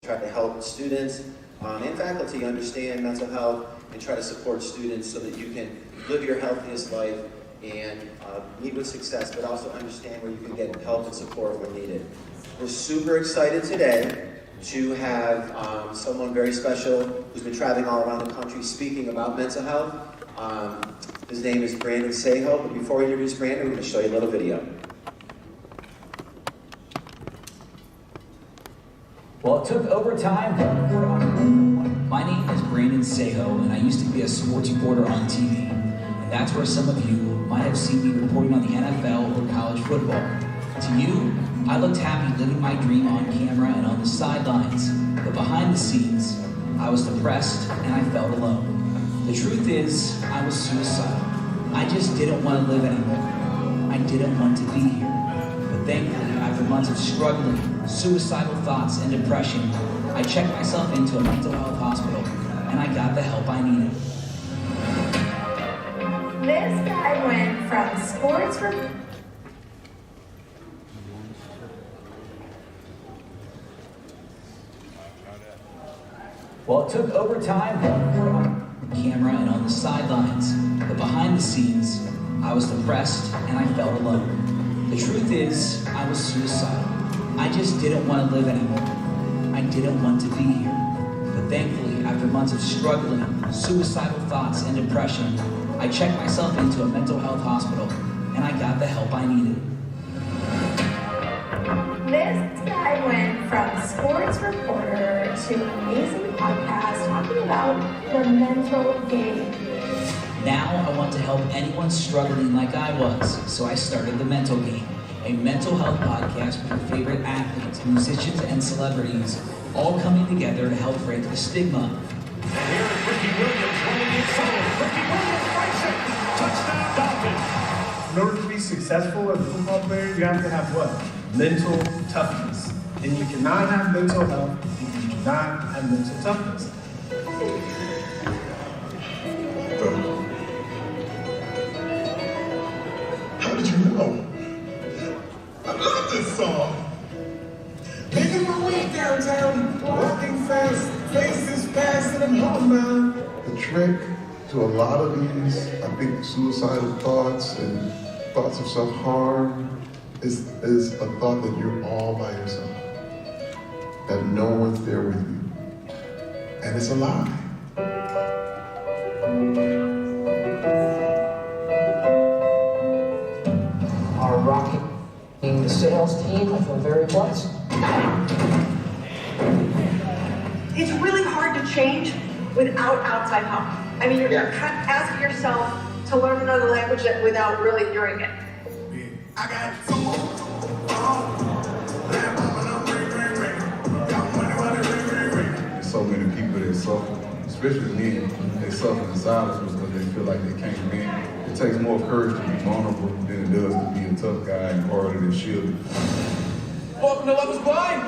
try to help students and faculty understand mental health and try to support students so that you can live your healthiest life and meet with success, but also understand where you can get help and support when needed. We're super excited today to have someone very special who's been traveling all around the country speaking about mental health. His name is Brandon Saho, but before we introduce Brandon, we're going to show you a little video. Well, it took overtime. My name is Brandon Saho, and I used to be a sports reporter on TV. And that's where some of you might have seen me reporting on the NFL or college football. To you, I looked happy living my dream on camera and on the sidelines. But behind the scenes, I was depressed and I felt alone. The truth is, I was suicidal. I just didn't want to live anymore. I didn't want to be here. But thankfully, after months of struggling, suicidal thoughts, and depression, I checked myself into a mental health hospital, and I got the help I needed. This guy went from sports reporter. Well, it took overtime on camera and on the sidelines, but behind the scenes, I was depressed and I felt alone. The truth is, I was suicidal. I just didn't want to live anymore. I didn't want to be here. But thankfully, after months of struggling, suicidal thoughts, and depression, I checked myself into a mental health hospital, and I got the help I needed. This guy went from sports reporter to an amazing podcast talking about the mental game. Now I want to help anyone struggling like I was, so I started The Mental Game, a mental health podcast with your favorite athletes, musicians, and celebrities, all coming together to help break the stigma. Here's Ricky Williams running inside. Ricky Williams fights it. Touchdown Dolphins. In order to be successful as a football player, you have to have what? Mental toughness. And you cannot have mental health if you do not have mental toughness. How did you know? I love this song. Making my way downtown, walking fast, faces fast, and I'm home now. The trick to a lot of these, I think, suicidal thoughts and thoughts of self-harm is a thought that you're all by yourself, that no one's there with you, and it's a lie. Are rocking the sales team. I feel very blessed. It's really hard to change without outside help. I mean, you're kind of asking yourself to learn another language without really doing it. I got so many people that suffer, especially men, they suffer in silence because they feel like they can't win. It takes more courage to be vulnerable than it does to be a tough guy and harder than shield. Welcome to Love is Blind.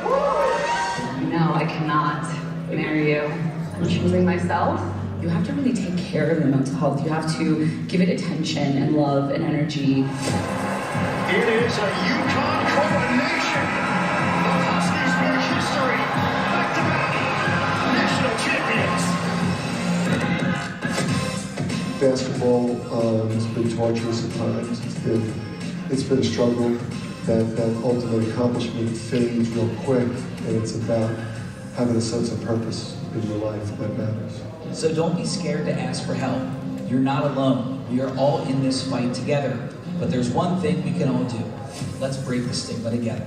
No, I cannot marry you. I'm choosing myself. You have to really take care of your mental health. You have to give it attention and love and energy. It is a Yukon coronation. The Huskies make history. Back-to-back national champions. Basketball has been torturous at times. It's been a struggle. That ultimate accomplishment fades real quick, and it's about having a sense of purpose in your life that matters. So don't be scared to ask for help. You're not alone. We are all in this fight together. But there's one thing we can all do. Let's break the stigma together.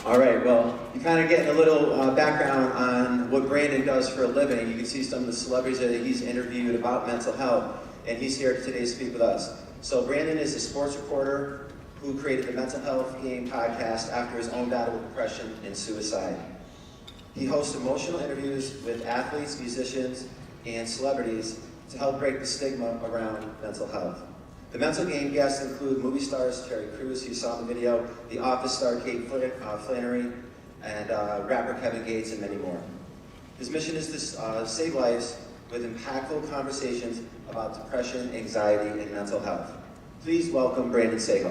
All right, well, you're kind of getting a little background on what Brandon does for a living. You can see some of the celebrities that he's interviewed about mental health, and he's here today to speak with us. So Brandon is a sports reporter who created the Mental Health Game podcast after his own battle with depression and suicide. He hosts emotional interviews with athletes, musicians, and celebrities to help break the stigma around mental health. The Mental Game guests include movie stars Terry Crews, who you saw in the video, The Office star Kate Flannery, and rapper Kevin Gates, and many more. His mission is to save lives with impactful conversations about depression, anxiety, and mental health. Please welcome Brandon Saho.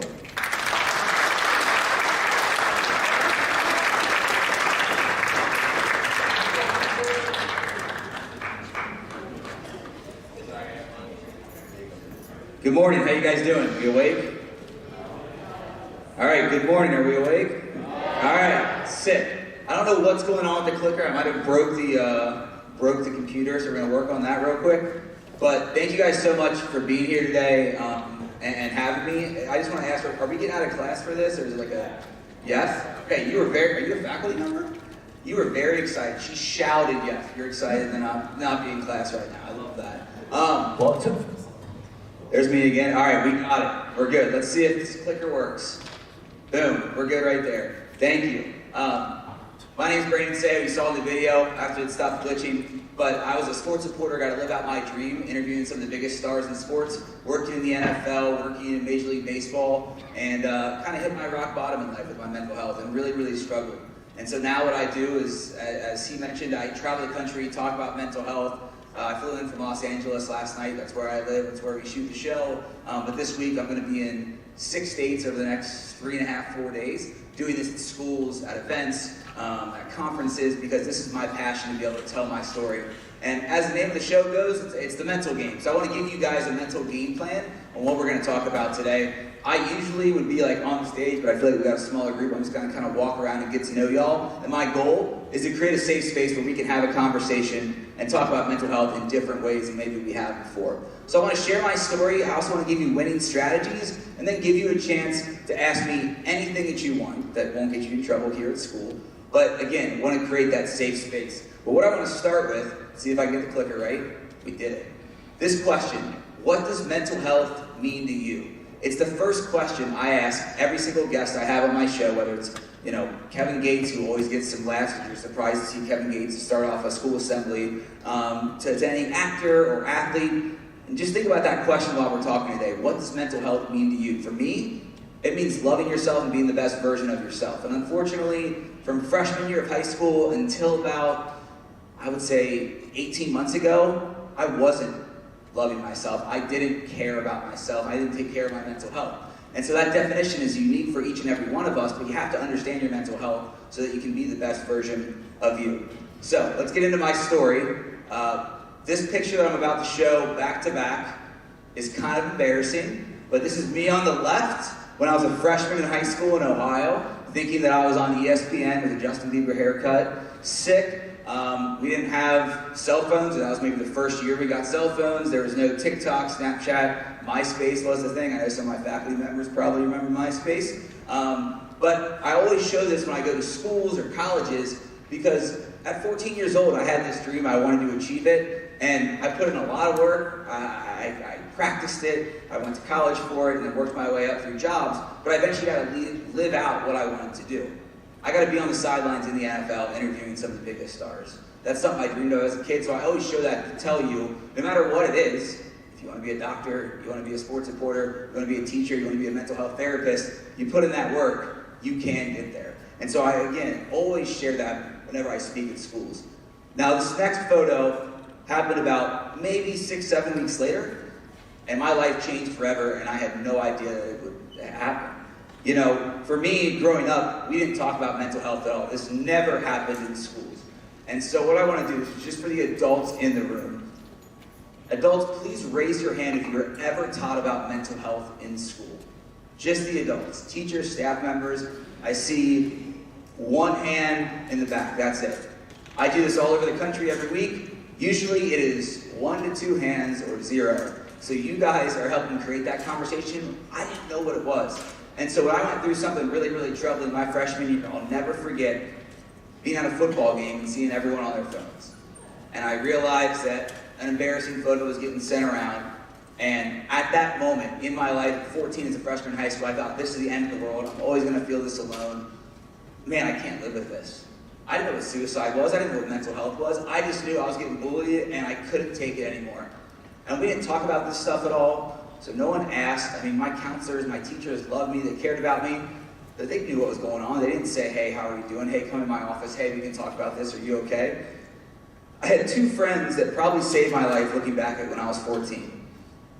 Good morning, how you guys doing? You awake? All right, good morning, are we awake? All right, sick. I don't know what's going on with the clicker. I might have broke the computer, so we're gonna work on that real quick. But thank you guys so much for being here today and having me. I just want to ask, are we getting out of class for this, or is it like a, yes? Okay, are you a faculty member? You were very excited. She shouted yes. You're excited and not being in class right now. I love that. Well, there's me again. All right, we got it. We're good. Let's see if this clicker works. Boom, we're good right there. Thank you. My name's Brandon Saho. You saw in the video after it stopped glitching, but I was a sports reporter, got to live out my dream, interviewing some of the biggest stars in sports, working in the NFL, working in Major League Baseball, and kind of hit my rock bottom in life with my mental health and really, really struggled. And so now what I do is, as he mentioned, I travel the country, talk about mental health. I flew in from Los Angeles last night. That's where I live. That's where we shoot the show. But this week I'm going to be in 6 states over the next 3.5, 4 days, doing this at schools, at events, at conferences, because this is my passion to be able to tell my story. And as the name of the show goes, it's the mental game. So I want to give you guys a mental game plan on what we're going to talk about today. I usually would be like on stage, but I feel like we got a smaller group. I'm just going to kind of walk around and get to know y'all. And my goal is to create a safe space where we can have a conversation and talk about mental health in different ways than maybe we have before. So I want to share my story. I also want to give you winning strategies and then give you a chance to ask me anything that you want that won't get you in trouble here at school. But again, want to create that safe space. But what I want to start with, see if I can get the clicker right. We did it. This question, what does mental health mean to you? It's the first question I ask every single guest I have on my show, whether it's, Kevin Gates, who always gets some laughs, and you're surprised to see Kevin Gates start off a school assembly, to any actor or athlete. And just think about that question while we're talking today. What does mental health mean to you? For me, it means loving yourself and being the best version of yourself. And unfortunately, from freshman year of high school until about, I would say, 18 months ago, I wasn't loving myself. I didn't care about myself. I didn't take care of my mental health. And so that definition is unique for each and every one of us, but you have to understand your mental health so that you can be the best version of you. So let's get into my story. This picture that I'm about to show back to back is kind of embarrassing, but this is me on the left when I was a freshman in high school in Ohio, thinking that I was on ESPN with a Justin Bieber haircut, sick. We didn't have cell phones, and that was maybe the first year we got cell phones. There was no TikTok, Snapchat, MySpace was the thing. I know some of my faculty members probably remember MySpace. But I always show this when I go to schools or colleges, because at 14 years old, I had this dream. I wanted to achieve it, and I put in a lot of work. I practiced it. I went to college for it, and then worked my way up through jobs. But I eventually got to live out what I wanted to do. I got to be on the sidelines in the NFL interviewing some of the biggest stars. That's something I dreamed of as a kid, so I always show that to tell you, no matter what it is, if you want to be a doctor, you want to be a sports reporter, you want to be a teacher, you want to be a mental health therapist, you put in that work, you can get there. And so I, again, always share that whenever I speak at schools. Now, this next photo happened about maybe 6-7 weeks later, and my life changed forever, and I had no idea that it would happen. For me, growing up, we didn't talk about mental health at all. This never happened in schools. And so what I want to do is, just for the adults in the room, adults, please raise your hand if you were ever taught about mental health in school. Just the adults, teachers, staff members. I see one hand in the back, that's it. I do this all over the country every week. Usually it is 1 to 2 hands or 0. So you guys are helping create that conversation. I didn't know what it was. And so when I went through something really, really troubling my freshman year, I'll never forget being at a football game and seeing everyone on their phones. And I realized that an embarrassing photo was getting sent around. And at that moment in my life, at 14 as a freshman in high school, I thought, this is the end of the world. I'm always going to feel this alone. Man, I can't live with this. I didn't know what suicide was. I didn't know what mental health was. I just knew I was getting bullied and I couldn't take it anymore. And we didn't talk about this stuff at all. So no one asked. I mean, my counselors, my teachers loved me. They cared about me. But they knew what was going on. They didn't say, hey, how are you doing? Hey, come in my office. Hey, we can talk about this. Are you okay? I had 2 friends that probably saved my life looking back at when I was 14.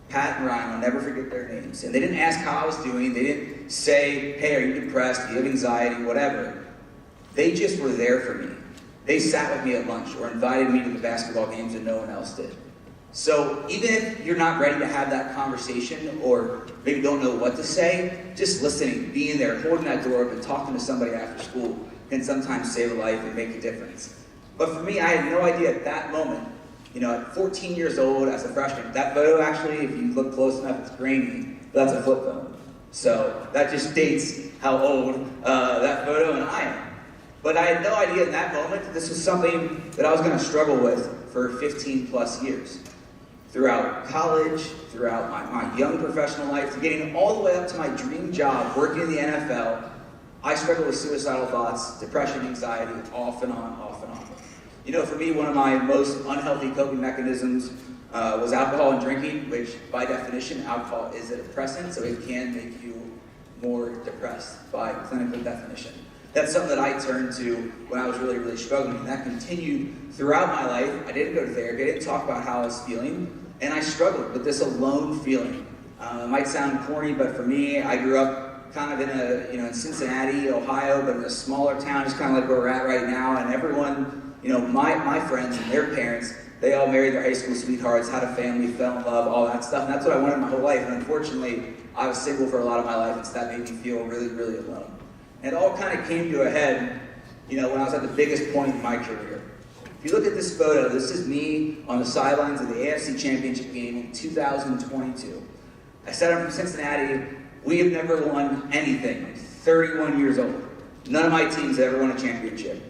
Pat and Ryan, I'll never forget their names. And they didn't ask how I was doing. They didn't say, hey, are you depressed? Do you have anxiety? Whatever. They just were there for me. They sat with me at lunch or invited me to the basketball games and no one else did. So even if you're not ready to have that conversation or maybe don't know what to say, just listening, being there, holding that door open, talking to somebody after school can sometimes save a life and make a difference. But for me, I had no idea at that moment, at 14 years old as a freshman, that photo actually, if you look close enough, it's grainy, but that's a flip phone. So that just dates how old that photo and I am. But I had no idea in that moment that this was something that I was going to struggle with for 15 plus years. Throughout college, throughout my young professional life, to getting all the way up to my dream job, working in the NFL, I struggled with suicidal thoughts, depression, anxiety, off and on, off and on. For me, one of my most unhealthy coping mechanisms was alcohol and drinking, which by definition, alcohol is a depressant, so it can make you more depressed by clinical definition. That's something that I turned to when I was really, really struggling, and that continued throughout my life. I didn't go to therapy, I didn't talk about how I was feeling, and I struggled with this alone feeling. It might sound corny, but for me, I grew up kind of in Cincinnati, Ohio, but in a smaller town, just kind of like where we're at right now, and everyone, my friends and their parents, they all married their high school sweethearts, had a family, fell in love, all that stuff, and that's what I wanted my whole life, and unfortunately, I was single for a lot of my life, and so that made me feel really, really alone. And it all kind of came to a head, when I was at the biggest point in my career. If you look at this photo, this is me on the sidelines of the AFC Championship game in 2022. I said I'm from Cincinnati. We have never won anything. I'm 31 years old. None of my teams have ever won a championship.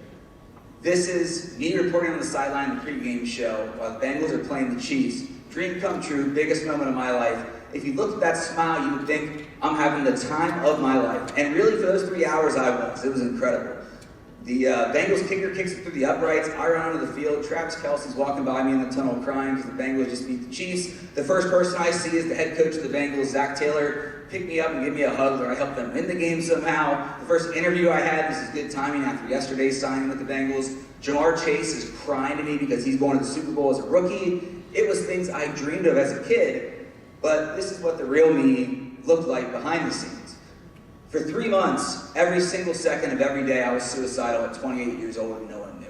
This is me reporting on the sideline of the pregame show while the Bengals are playing the Chiefs. Dream come true, biggest moment of my life. If you look at that smile, you would think I'm having the time of my life. And really, for those 3 hours, I was. It was incredible. The Bengals kicker kicks it through the uprights. I run onto the field. Travis Kelce's walking by me in the tunnel crying because the Bengals just beat the Chiefs. The first person I see is the head coach of the Bengals, Zach Taylor, pick me up and give me a hug, or I helped them win the game somehow. The first interview I had, this is good timing after yesterday's signing with the Bengals. Jamar Chase is crying to me because he's going to the Super Bowl as a rookie. It was things I dreamed of as a kid, but this is what the real me looked like behind the scenes. For 3 months, every single second of every day, I was suicidal at 28 years old and no one knew.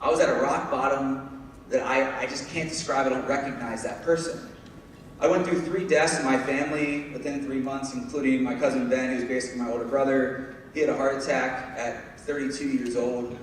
I was at a rock bottom that I just can't describe. I don't recognize that person. I went through 3 deaths in my family within 3 months, including my cousin Ben, who's basically my older brother. He had a heart attack at 32 years old.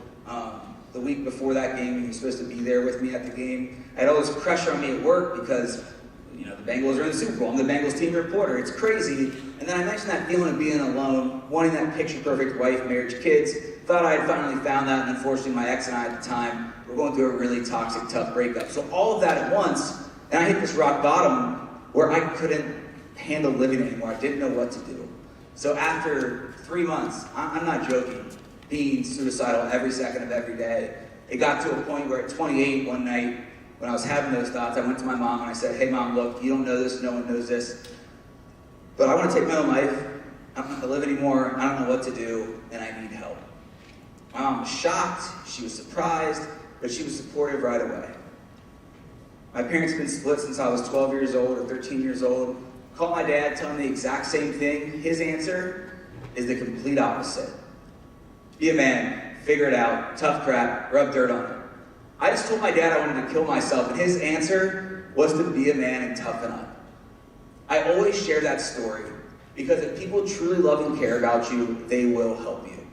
The week before that game, he was supposed to be there with me at the game. I had all this pressure on me at work because the Bengals are in the Super Bowl. I'm the Bengals team reporter. It's crazy. And then I mentioned that feeling of being alone, wanting that picture-perfect wife, marriage, kids. Thought I had finally found that, and unfortunately my ex and I at the time were going through a really toxic, tough breakup. So all of that at once, and I hit this rock bottom where I couldn't handle living anymore. I didn't know what to do. So after 3 months, I'm not joking, being suicidal every second of every day, it got to a point where at 28 one night, when I was having those thoughts, I went to my mom and I said, hey mom, look, you don't know this, no one knows this, but I want to take my own life. I don't want to live anymore. I don't know what to do, and I need help. My mom was shocked, she was surprised, but she was supportive right away. My parents have been split since I was 12 years old or 13 years old. Called my dad, telling me the exact same thing. His answer is the complete opposite. Be a man, figure it out, tough crap, rub dirt on it. I just told my dad I wanted to kill myself, and his answer was to be a man and toughen up. I always share that story because if people truly love and care about you, they will help you.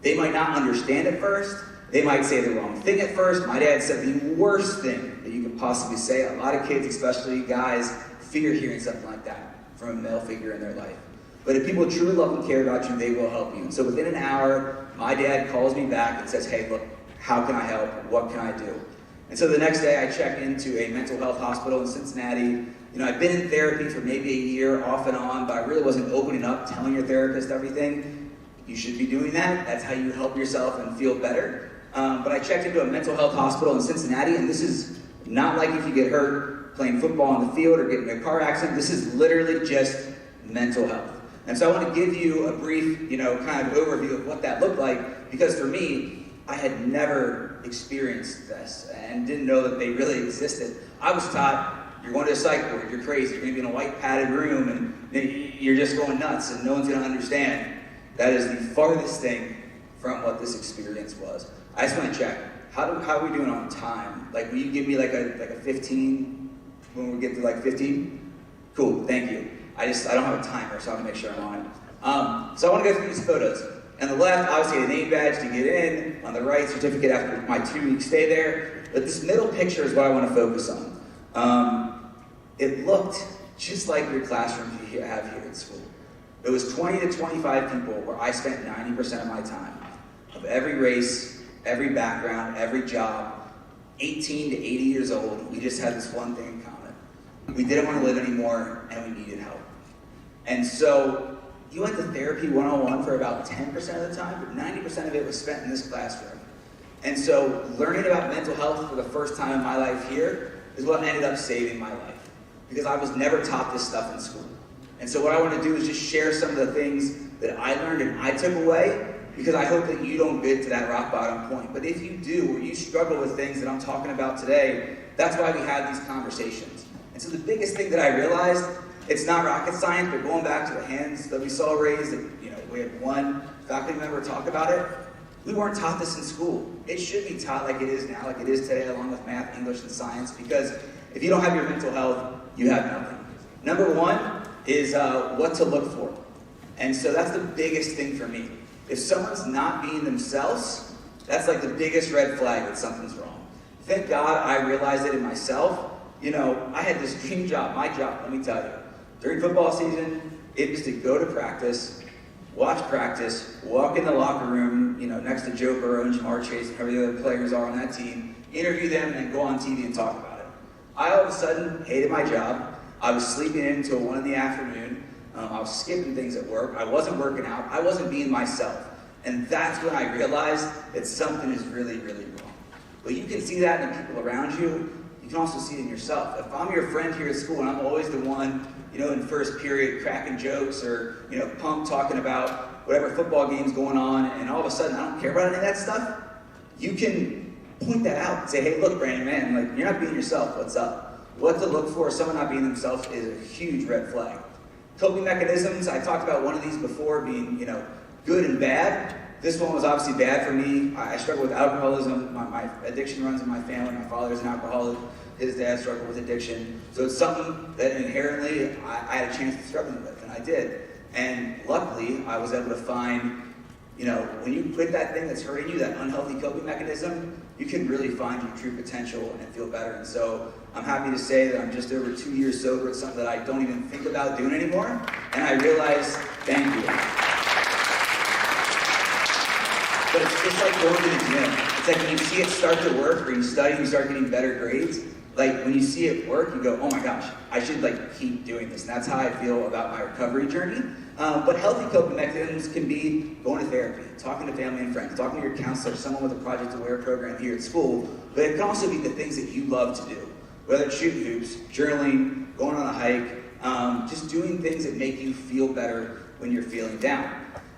They might not understand at first. They might say the wrong thing at first. My dad said the worst thing that you could possibly say. A lot of kids, especially guys, fear hearing something like that from a male figure in their life. But if people truly love and care about you, they will help you. And so within an hour, my dad calls me back and says, hey, look, how can I help? What can I do? And so the next day I check into a mental health hospital in Cincinnati. I've been in therapy for maybe a year off and on, but I really wasn't opening up, telling your therapist everything. You should be doing that. That's how you help yourself and feel better. But I checked into a mental health hospital in Cincinnati, and this is not like if you get hurt playing football on the field or getting in a car accident. This is literally just mental health. And so I want to give you a brief, kind of overview of what that looked like, because for me, I had never experienced this and didn't know that they really existed. I was taught You're going to a psych ward, you're crazy, you're going to be in a white padded room and you're just going nuts and no one's going to understand. That is the farthest thing from what this experience was. I just want to check, how are we doing on time? Like, will you give me like a 15 when we get to like 15? Cool, thank you. I don't have a timer, so I want to make sure I'm on it. So I want to go through these photos. On the left, obviously a name badge to get in. On the right, certificate after my 2-week stay there. But this middle picture is what I want to focus on. It looked just like your classroom you have here at school. It was 20 to 25 people where I spent 90% of my time. Of every race, every background, every job, 18 to 80 years old, we just had this one thing in common. We didn't want to live anymore, and we needed help. And so, you went to therapy 101 for about 10% of the time, but 90% of it was spent in this classroom. And so, learning about mental health for the first time in my life here is what ended up saving my life. Because I was never taught this stuff in school. And so what I want to do is just share some of the things that I learned and I took away, because I hope that you don't get to that rock bottom point. But if you do, or you struggle with things that I'm talking about today, that's why we have these conversations. And so the biggest thing that I realized, it's not rocket science, but going back to the hands that we saw raised, we had one faculty member talk about it. We weren't taught this in school. It should be taught like it is now, like it is today, along with math, English, and science, because if you don't have your mental health, you have nothing. Number one is what to look for. And so that's the biggest thing for me. If someone's not being themselves, that's like the biggest red flag that something's wrong. Thank God I realized it in myself. I had this dream job, my job, let me tell you. During football season, it was to go to practice, watch practice, walk in the locker room, next to Joe Burrow and Jamar Chase and whoever the other players are on that team, interview them, and then go on TV and talk about it. I all of a sudden hated my job. I was sleeping in until 1 in the afternoon. I was skipping things at work. I wasn't working out. I wasn't being myself. And that's when I realized that something is really, really wrong. But you can see that in the people around you. You can also see it in yourself. If I'm your friend here at school and I'm always the one, in first period cracking jokes or, pumped talking about whatever football game's going on, and all of a sudden I don't care about any of that stuff, you can point that out and say, hey, look, Brandon, man, you're not being yourself. What's up? What to look for, someone not being themselves, is a huge red flag. Coping mechanisms, I talked about one of these before being, good and bad. This one was obviously bad for me. I struggle with alcoholism. My addiction runs in my family. My father's an alcoholic. His dad struggled with addiction. So it's something that inherently I had a chance to struggle with, and I did. And luckily, I was able to find, when you quit that thing that's hurting you, that unhealthy coping mechanism, you can really find your true potential and feel better. And so I'm happy to say that I'm just over 2 years sober. It's something that I don't even think about doing anymore. And I realize, thank you. But it's just like going to the gym. It's like when you see it start to work, or you study and you start getting better grades, like when you see it work, you go, oh my gosh, I should keep doing this. And that's how I feel about my recovery journey. But healthy coping mechanisms can be going to therapy, talking to family and friends, talking to your counselor, someone with a Project Aware program here at school. But it can also be the things that you love to do, whether it's shooting hoops, journaling, going on a hike, just doing things that make you feel better when you're feeling down.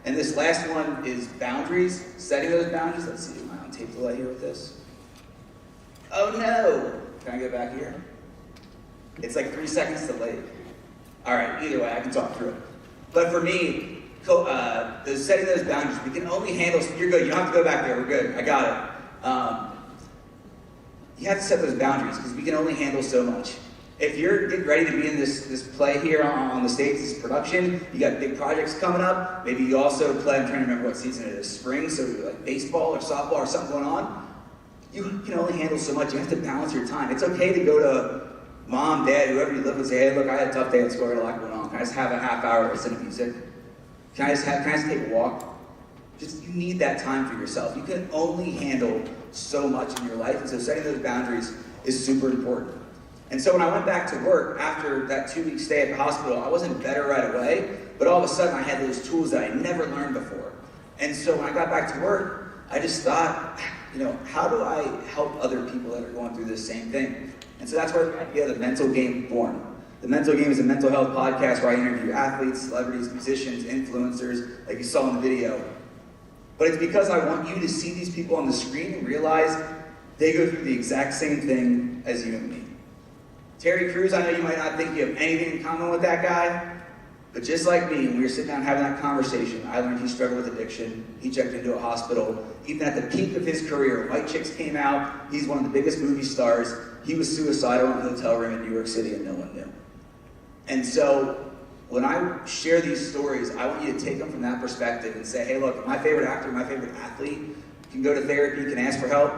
And this last one is boundaries, setting those boundaries. Let's see, am I on tape delay here with this? Oh no! Can I go back here? It's like 3 seconds delayed. All right, either way, I can talk through it. But for me, setting those boundaries, we can only handle, you're good, you don't have to go back there, we're good, I got it. You have to set those boundaries because we can only handle so much. If you're getting ready to be in this play here on the stage, this production, you got big projects coming up, maybe you also play, I'm trying to remember what season it is, spring, so like baseball or softball or something going on, you can only handle so much. You have to balance your time. It's okay to go to mom, dad, whoever you live with, say, hey, look, I had a tough day at school, I had a lot going on. Can I just have a half hour to listen to music? Can I just take a walk? You need that time for yourself. You can only handle so much in your life, and so setting those boundaries is super important. And so when I went back to work after that 2-week stay at the hospital, I wasn't better right away, but all of a sudden I had those tools that I never learned before. And so when I got back to work, I just thought, how do I help other people that are going through this same thing? And so that's where the idea of the Mental Game born. The Mental Game is a mental health podcast where I interview athletes, celebrities, musicians, influencers, like you saw in the video. But it's because I want you to see these people on the screen and realize they go through the exact same thing as you and me. Terry Crews, I know you might not think you have anything in common with that guy, but just like me, when we were sitting down having that conversation, I learned he struggled with addiction. He checked into a hospital. Even at the peak of his career, White Chicks came out. He's one of the biggest movie stars. He was suicidal in a hotel room in New York City and no one knew. And so when I share these stories, I want you to take them from that perspective and say, hey, look, my favorite actor, my favorite athlete can go to therapy, can ask for help.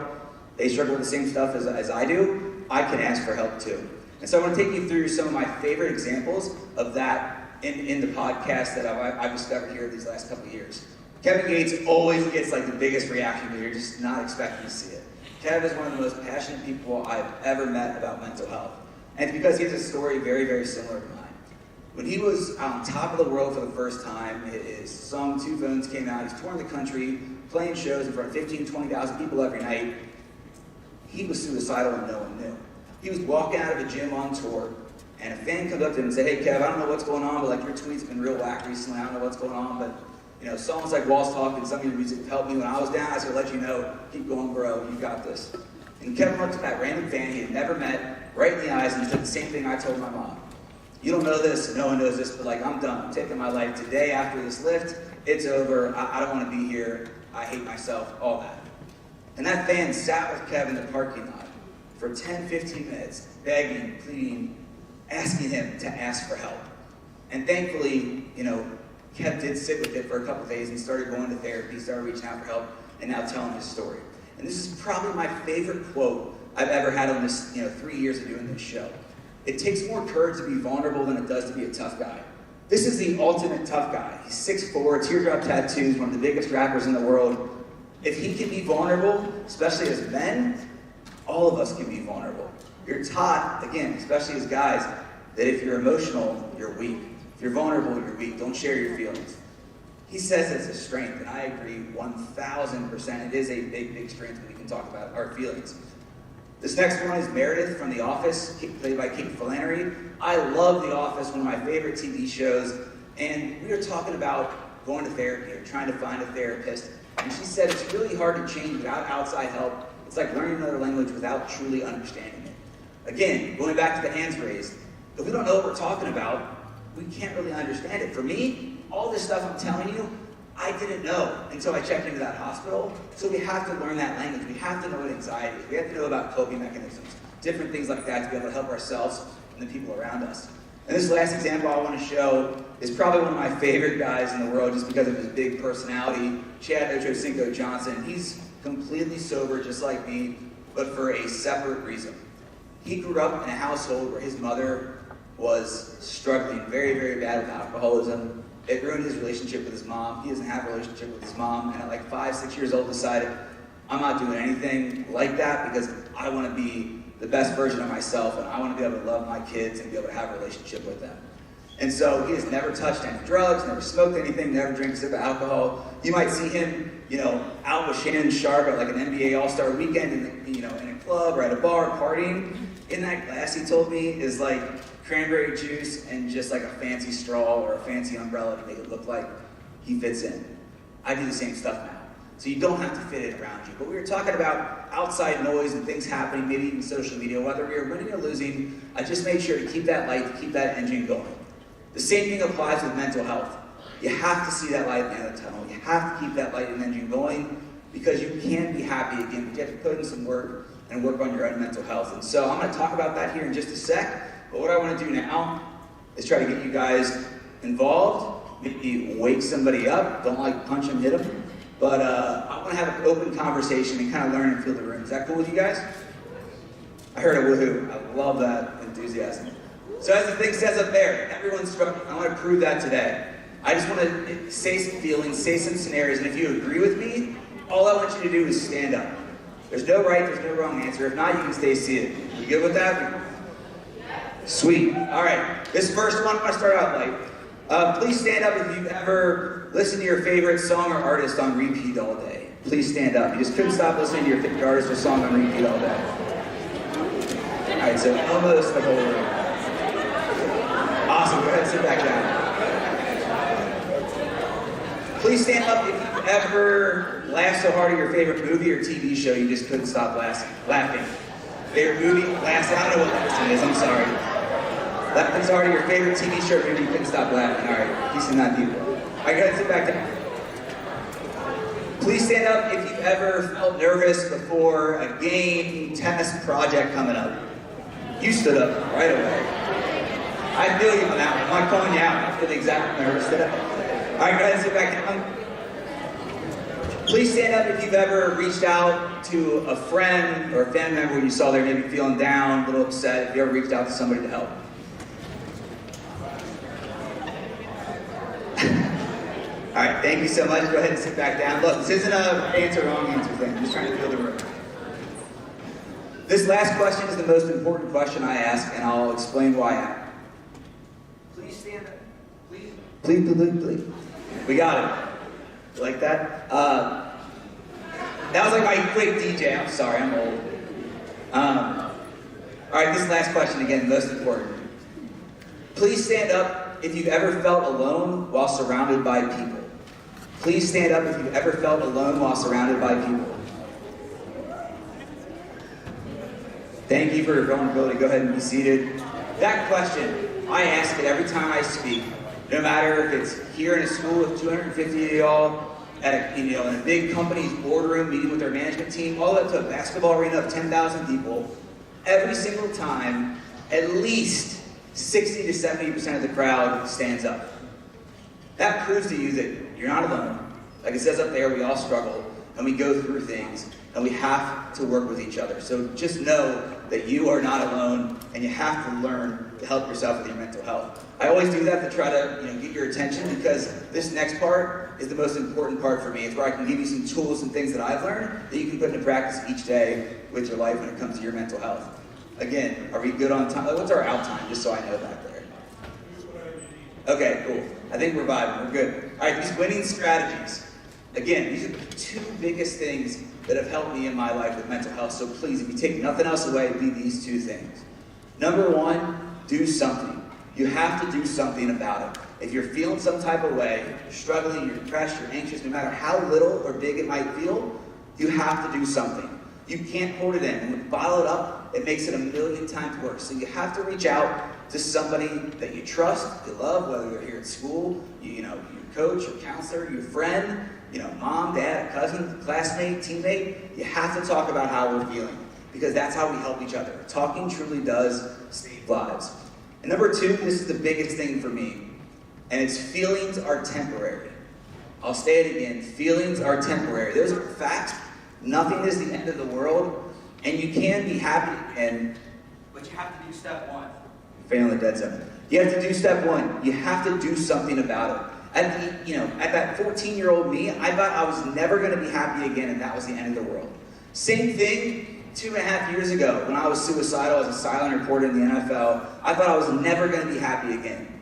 They struggle with the same stuff as I do. I can ask for help too. And so I want to take you through some of my favorite examples of that in the podcast that I've discovered here these last couple of years. Kevin Gates always gets like the biggest reaction because you're just not expecting to see it. Kev is one of the most passionate people I've ever met about mental health. And it's because he has a story very, very similar to mine. When he was on top of the world for the first time, his song Two Phones came out, he's touring the country, playing shows in front of 15,000, 20,000 people every night. He was suicidal and no one knew. He was walking out of a gym on tour, and a fan comes up to him and said, hey Kev, I don't know what's going on, but like your tweet's been real whack recently, I don't know what's going on, but you know, songs like Walls Talk and some of your music have helped me when I was down. I said, let you know, keep going bro, you got this. And Kevin looked at that random fan he had never met, right in the eyes, and he said the same thing I told my mom. You don't know this, no one knows this, but like I'm done. I'm taking my life today after this lift. It's over. I don't want to be here. I hate myself, all that. And that fan sat with Kevin in the parking lot for 10, 15 minutes, begging, pleading, asking him to ask for help. And thankfully, you know, Kev did sit with it for a couple of days and started going to therapy, started reaching out for help, and now telling his story. And this is probably my favorite quote I've ever had on this, 3 years of doing this show. It takes more courage to be vulnerable than it does to be a tough guy. This is the ultimate tough guy. He's 6'4", teardrop tattoos, one of the biggest rappers in the world. If he can be vulnerable, especially as men, all of us can be vulnerable. You're taught, again, especially as guys, that if you're emotional, you're weak. If you're vulnerable, you're weak. Don't share your feelings. He says it's a strength, and I agree 1,000%. It is a big, big strength when we can talk about our feelings. This next one is Meredith from The Office, played by Kate Flannery. I love The Office, one of my favorite TV shows, and we were talking about going to therapy or trying to find a therapist, and she said it's really hard to change without outside help. It's like learning another language without truly understanding it. Again, going back to the hands raised, if we don't know what we're talking about, we can't really understand it. For me, all this stuff I'm telling you, I didn't know until I checked into that hospital. So we have to learn that language. We have to know what anxiety is. We have to know about coping mechanisms, different things like that to be able to help ourselves and the people around us. And this last example I want to show is probably one of my favorite guys in the world just because of his big personality, Chad Ochocinco Johnson. He's completely sober just like me, but for a separate reason. He grew up in a household where his mother was struggling very, very bad with alcoholism. It ruined his relationship with his mom. He doesn't have a relationship with his mom, and at like 5, 6 years old decided, I'm not doing anything like that because I want to be the best version of myself, and I want to be able to love my kids and be able to have a relationship with them. And so he has never touched any drugs, never smoked anything, never drank a sip of alcohol. You might see him, out with Shannon Sharp at like an NBA All-Star weekend in a club or at a bar partying. In that glass, he told me, is like cranberry juice and just like a fancy straw or a fancy umbrella to make it look like he fits in. I do the same stuff now. So you don't have to fit it around you. But we were talking about outside noise and things happening, maybe even social media, whether we are winning or losing, I just made sure to keep that light, to keep that engine going. The same thing applies with mental health. You have to see that light at the end of the tunnel. You have to keep that light and engine going because you can be happy again, but you have to put in some work and work on your own mental health. And so I'm going to talk about that here in just a sec. But what I want to do now is try to get you guys involved, maybe wake somebody up. Don't like punch them, hit them. But I want to have an open conversation and kind of learn and feel the room. Is that cool with you guys? I heard a woohoo. I love that enthusiasm. So as the thing says up there, everyone's struggling. I want to prove that today. I just want to say some feelings, say some scenarios, and if you agree with me, all I want you to do is stand up. There's no right, there's no wrong answer. If not, you can stay seated. You good with that? Sweet. All right. This first one, I'm going to start out light. Please stand up if you've ever listened to your favorite song or artist on repeat all day. Please stand up. You just couldn't stop listening to your favorite artist or song on repeat all day. All right, so almost the whole room. Awesome. Go ahead and sit back down. Please stand up if you've ever laughed so hard at your favorite movie or TV show you just couldn't stop laughing. Favorite movie? Last, I don't know what Levinson is, I'm sorry. Levinson Hardy, your favorite TV show movie, you couldn't stop laughing. All right, decent not people. All right, go ahead and sit back down. Please stand up if you've ever felt nervous before a game, test, project coming up. You stood up right away. I feel you on that one. I'm not calling you out. I feel exactly nervous. Sit up. All right, go ahead and sit back down. Please stand up if you've ever reached out to a friend or a family member when you saw they're maybe feeling down, a little upset, if you ever reached out to somebody to help. All right, thank you so much. Go ahead and sit back down. Look, this isn't a answer or wrong answer thing. I'm just trying to fill the room. This last question is the most important question I ask, and I'll explain why. Please stand up. Please. Please. We got it. You like that? That was like my quick DJ. I'm sorry, I'm old. All right, this last question again, most important. Please stand up if you've ever felt alone while surrounded by people. Please stand up if you've ever felt alone while surrounded by people. Thank you for your vulnerability. Go ahead and be seated. That question, I ask it every time I speak. No matter if it's here in a school with 250 of y'all, at in a big company's boardroom meeting with their management team, all that to a basketball arena of 10,000 people, every single time, at least 60 to 70% of the crowd stands up. That proves to you that you're not alone. Like it says up there, we all struggle, and we go through things, and we have to work with each other. So just know that you are not alone, and you have to learn to help yourself with your mental health. I always do that to try to get your attention, because this next part is the most important part for me. It's where I can give you some tools and things that I've learned that you can put into practice each day with your life when it comes to your mental health. Again, are we good on time? What's our out time, just so I know back there? Okay, cool. I think we're vibing, we're good. All right, these winning strategies. Again, these are the two biggest things that have helped me in my life with mental health. So please, if you take nothing else away, be these two things. Number one, do something. You have to do something about it. If you're feeling some type of way, you're struggling, you're depressed, you're anxious, no matter how little or big it might feel, you have to do something. You can't hold it in. And when you bottle it up, it makes it a million times worse. So you have to reach out to somebody that you trust, you love, whether you're here at school, your coach, your counselor, your friend, mom, dad, a cousin, classmate, teammate. You have to talk about how we're feeling, because that's how we help each other. Talking truly does save lives. And number two, this is the biggest thing for me, and it's feelings are temporary. I'll say it again, feelings are temporary. Those are facts. Nothing is the end of the world, and you can be happy again, but you have to do step one. Failing the dead zone. You have to do step one. You have to do something about it. At that 14-year-old me, I thought I was never going to be happy again, and that was the end of the world. Same thing 2.5 years ago when I was suicidal as a silent reporter in the NFL. I thought I was never going to be happy again.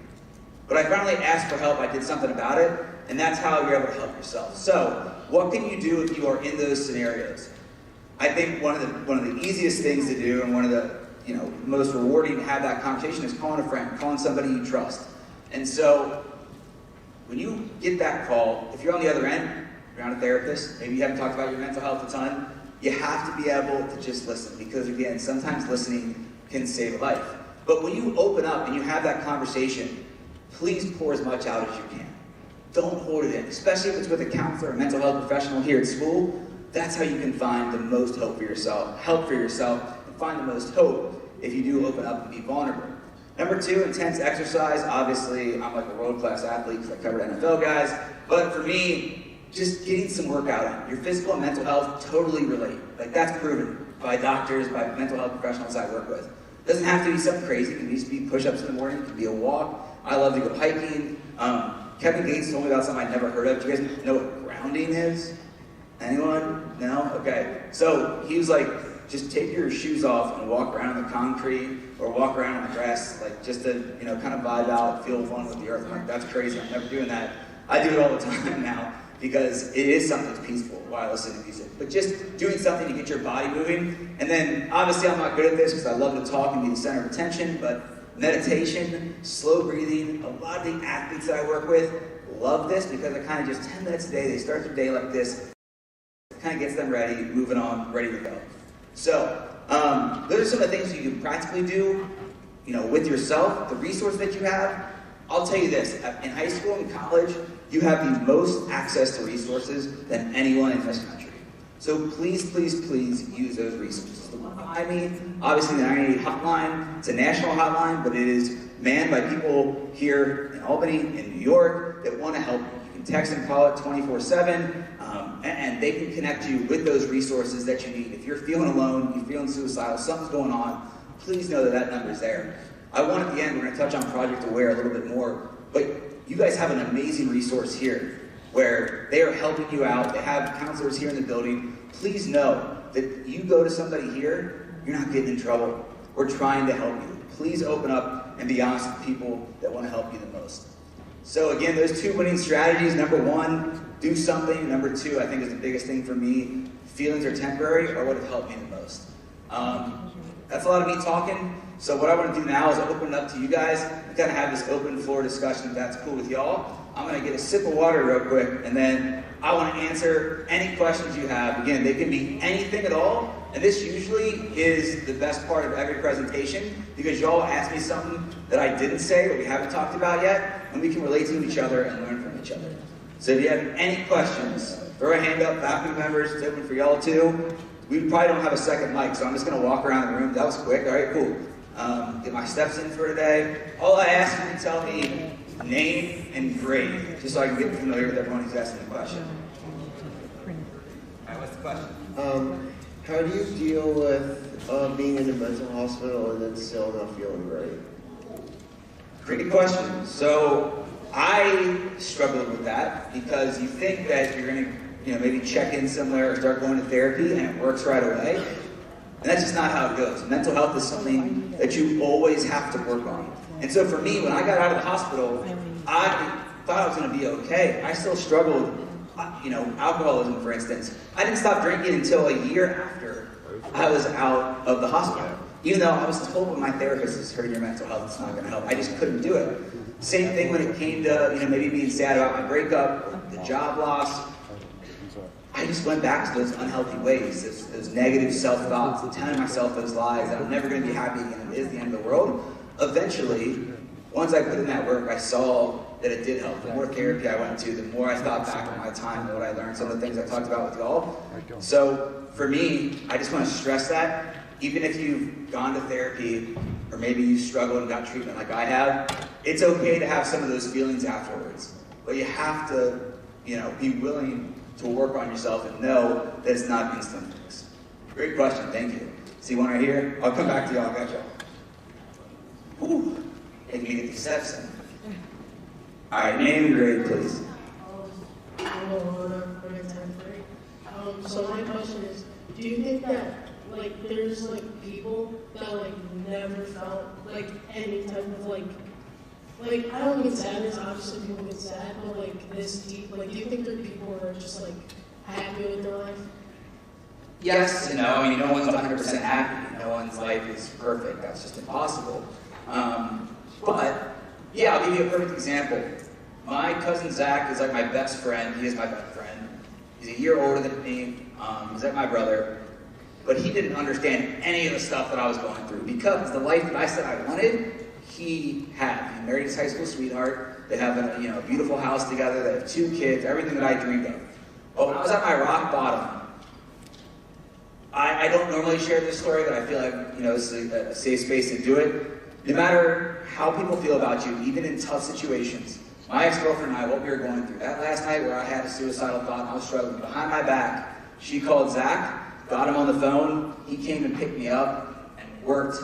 But I finally asked for help. I did something about it, and that's how you're able to help yourself. So, what can you do if you are in those scenarios? I think one of the easiest things to do, and one of the most rewarding to have that conversation, is calling a friend, calling somebody you trust. And so, when you get that call, if you're on the other end, you're not a therapist, maybe you haven't talked about your mental health a ton, you have to be able to just listen, because again, sometimes listening can save a life. But when you open up and you have that conversation, please pour as much out as you can. Don't hold it in, especially if it's with a counselor or mental health professional here at school. That's how you can find the most hope for yourself, and find the most hope if you do open up and be vulnerable. Number two, intense exercise. Obviously, I'm like a world-class athlete because I covered NFL guys. But for me, just getting some workout in. Your physical and mental health totally relate. Like, that's proven by doctors, by mental health professionals I work with. It doesn't have to be something crazy. It can just be push-ups in the morning. It can be a walk. I love to go hiking. Kevin Gates told me about something I'd never heard of. Do you guys know what grounding is? Anyone? No? Okay. So he was like, just take your shoes off and walk around on the concrete or walk around on the grass, like just to, kind of vibe out, feel one with the earth. I'm like, that's crazy. I'm never doing that. I do it all the time now because it is something that's peaceful while listening to music. But just doing something to get your body moving. And then, obviously, I'm not good at this because I love to talk and be the center of attention, but meditation, slow breathing, a lot of the athletes that I work with love this because it kind of just 10 minutes a day, they start their day like this. It kind of gets them ready, moving on, ready to go. So, those are some of the things you can practically do, with yourself, the resource that you have. I'll tell you this, in high school and college, you have the most access to resources than anyone in this country. So please, please, please use those resources. The one behind me, obviously the 988 hotline, it's a national hotline, but it is manned by people here in Albany, in New York, that want to help you. You can text and call it 24/7, and they can connect you with those resources that you need. If you're feeling alone, you're feeling suicidal, something's going on, please know that that number's there. I want at the end, we're going to touch on Project Aware a little bit more, but you guys have an amazing resource here where they are helping you out. They have counselors here in the building. Please know that you go to somebody here, you're not getting in trouble. We're trying to help you. Please open up and be honest with people that want to help you the most. So again, those 2 winning strategies. Number 1, do something. Number 2, I think is the biggest thing for me. Feelings are temporary, or what have helped me the most. That's a lot of me talking. So what I want to do now is open it up to you guys. We kind of have this open floor discussion, if that's cool with y'all. I'm going to get a sip of water real quick, and then I want to answer any questions you have. Again, they can be anything at all, and this usually is the best part of every presentation, because y'all ask me something that I didn't say or we haven't talked about yet, and we can relate to each other and learn from each other. So if you have any questions, throw a hand up, faculty members, it's open for y'all too. We probably don't have a second mic, so I'm just going to walk around the room. That was quick. All right, cool. Get my steps in for today. All I ask you to tell me name and grade, just so I can get familiar with everyone who's asking the question. All right, what's the question? How do you deal with being in a mental hospital and then still not feeling great? Great question. So I struggled with that because you think that you're going to, maybe check in somewhere or start going to therapy and it works right away. And that's just not how it goes. Mental health is something that you always have to work on. And so for me, when I got out of the hospital, I thought I was going to be okay. I still struggled, alcoholism, for instance. I didn't stop drinking until a year after I was out of the hospital. Even though I was told by my therapist, it's hurting your mental health, it's not going to help. I just couldn't do it. Same thing when it came to, maybe being sad about my breakup, the job loss. I just went back to those unhealthy ways, those negative self-thoughts, telling myself those lies that I'm never going to be happy again, it is the end of the world. Eventually, once I put in that work, I saw that it did help. The more therapy I went to, the more I thought back on my time and what I learned, some of the things I talked about with y'all. So for me, I just want to stress that, even if you've gone to therapy, or maybe you struggled and got treatment like I have, it's okay to have some of those feelings afterwards. But you have to, be willing to work on yourself and know that it's not instant fix. Great question, thank you. See one right here? I'll come back to y'all, I got y'all. Whew, making me get these steps in. All right, name and grade, please. So my question is, do you think that, there's, people that, never felt, any type of, I don't get sadness, obviously people get sad, but, this deep, do you think there are people who are just, happy with their life? Yes and no. No one's 100% happy. No one's life is perfect. That's just impossible. But, yeah, I'll give you a perfect example. My cousin Zach is my best friend. He is my best friend. He's a year older than me. He's like my brother. But he didn't understand any of the stuff that I was going through because the life that I said I wanted, he had. He married his high school sweetheart. They have a beautiful house together. They have 2 kids, everything that I dreamed of. But when I was at my rock bottom, I don't normally share this story, but I feel like, this is a safe space to do it. No matter how people feel about you, even in tough situations, my ex-girlfriend and I, what we were going through, that last night where I had a suicidal thought and I was struggling, behind my back, she called Zach, got him on the phone, he came and picked me up and worked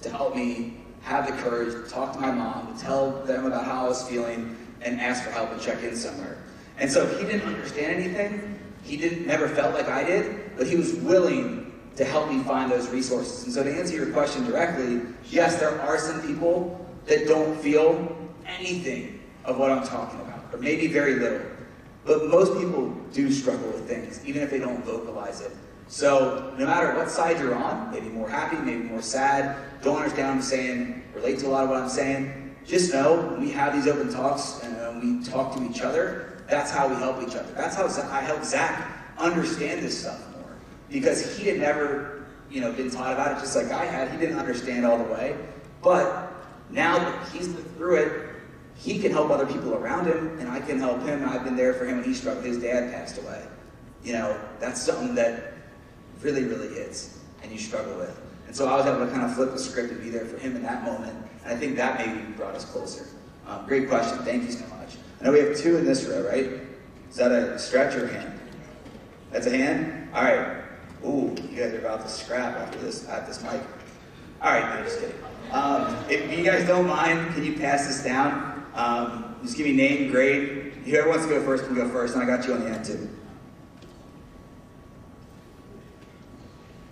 to help me have the courage to talk to my mom, to tell them about how I was feeling, and ask for help and check in somewhere. And so he didn't understand anything, he never felt like I did, but he was willing to help me find those resources. And so to answer your question directly, yes, there are some people that don't feel anything of what I'm talking about, or maybe very little. But most people do struggle with things, even if they don't vocalize it. So no matter what side you're on, maybe more happy, maybe more sad, don't understand what I'm saying, relate to a lot of what I'm saying, just know when we have these open talks and we talk to each other, that's how we help each other. That's how I help Zach understand this stuff more. Because he had never, been taught about it just like I had. He didn't understand all the way. But now that he's lived through it, he can help other people around him, and I can help him. I've been there for him when he struggled. His dad passed away. That's something that really, really hits, and you struggle with. And so I was able to kind of flip the script and be there for him in that moment, and I think that maybe brought us closer. Great question. Thank you so much. I know we have 2 in this row, right? Is that a stretch or a hand? That's a hand? All right. Ooh, you guys are about to scrap at this mic. All right, no, just kidding. If you guys don't mind, can you pass this down? Just give me name, grade. Whoever wants to go first can go first, and I got you on the end too.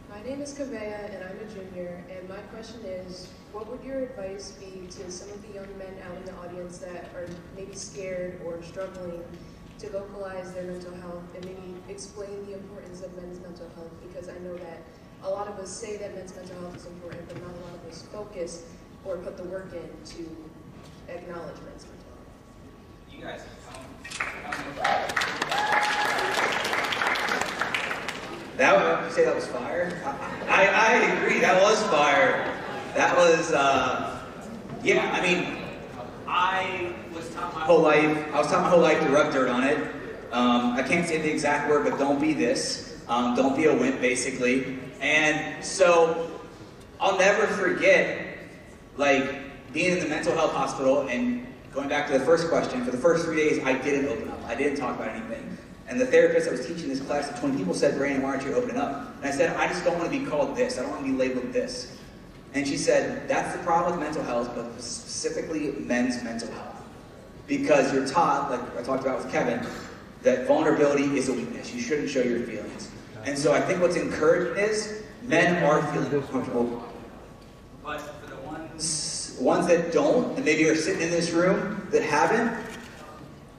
My name is Kavea, and I'm a junior, and my question is, what would your advice be to some of the young men out in the audience that are maybe scared or struggling to vocalize their mental health and maybe explain the importance of men's mental health? Because I know that a lot of us say that men's mental health is important, but not a lot of us focus or put the work in to acknowledge men's mental health. You guys That you say that was fire? I agree, that was fire. That was, yeah, I mean, I was taught my whole life to rub dirt on it. I can't say the exact word, but don't be this. Don't be a wimp, basically. And so, I'll never forget, being in the mental health hospital and going back to the first question, for the first 3 days, I didn't open up. I didn't talk about anything. And the therapist that was teaching this class of 20 people said, Brandon, why aren't you opening up? And I said, I just don't want to be called this. I don't want to be labeled this. And she said, that's the problem with mental health, but specifically men's mental health. Because you're taught, like I talked about with Kevin, that vulnerability is a weakness. You shouldn't show your feelings. And so I think what's encouraging is men are feeling comfortable. But for the ones that don't, and maybe are sitting in this room that haven't,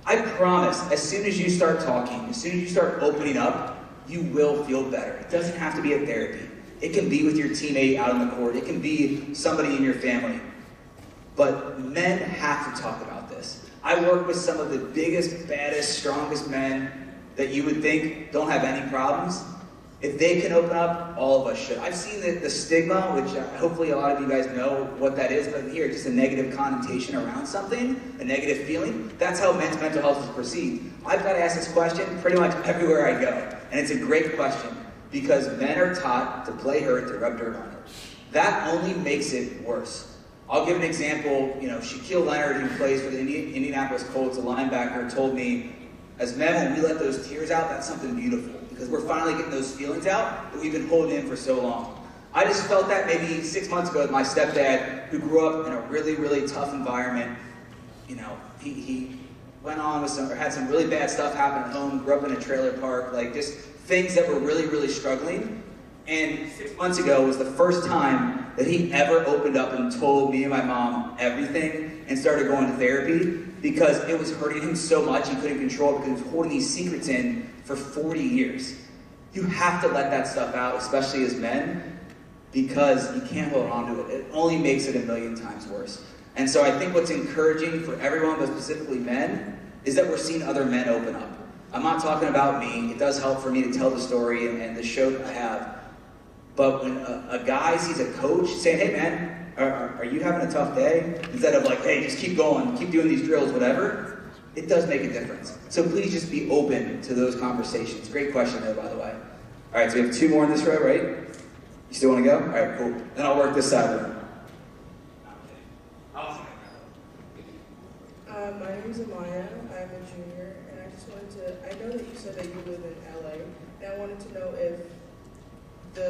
I promise, as soon as you start talking, as soon as you start opening up, you will feel better. It doesn't have to be a therapy. It can be with your teammate out on the court. It can be somebody in your family. But men have to talk about this. I work with some of the biggest, baddest, strongest men that you would think don't have any problems. If they can open up, all of us should. I've seen the stigma, which hopefully a lot of you guys know what that is, but here, just a negative connotation around something, a negative feeling. That's how men's mental health is perceived. I've got to ask this question pretty much everywhere I go, and it's a great question, because men are taught to play hurt, to rub dirt on it. That only makes it worse. I'll give an example. Shaquille Leonard, who plays for the Indianapolis Colts, a linebacker, told me, as men, when we let those tears out, that's something beautiful. Because we're finally getting those feelings out that we've been holding in for so long. I just felt that maybe 6 months ago with my stepdad, who grew up in a really, really tough environment. He went on with had some really bad stuff happen at home, grew up in a trailer park, just things that were really, really struggling. And 6 months ago was the first time that he ever opened up and told me and my mom everything and started going to therapy, because it was hurting him so much he couldn't control it, because he was holding these secrets in for 40 years. You have to let that stuff out, especially as men, because you can't hold on to it. It only makes it a million times worse. And so I think what's encouraging for everyone, but specifically men, is that we're seeing other men open up. I'm not talking about me. It does help for me to tell the story and the show that I have. But when a guy sees a coach saying, hey man, are you having a tough day? Instead of hey, just keep going, keep doing these drills, whatever. It does make a difference. So please just be open to those conversations. Great question though, by the way. All right, so we have 2 more in this row, right? You still want to go? All right, cool. Then I'll work this side. My name is Amaya. I'm a junior, and I just wanted to, I know that you said that you live in LA, and I wanted to know if do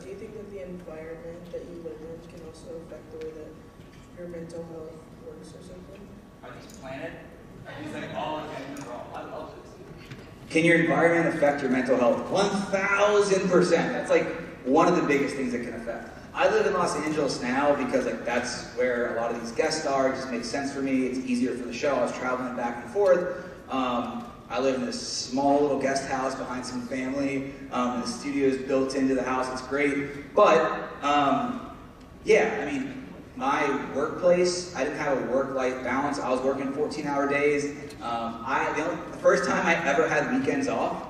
you think that the environment that you live in can also affect the way that your mental health works or something? Are these planted? He's all against I love this. Can your environment affect your mental health? 1,000%. That's one of the biggest things that can affect. I live in Los Angeles now because that's where a lot of these guests are. It just makes sense for me. It's easier for the show. I was traveling back and forth. I live in this small little guest house behind some family. The studio is built into the house. It's great. But, yeah, I mean, my workplace, I didn't have a work-life balance. I was working 14-hour days. The first time I ever had weekends off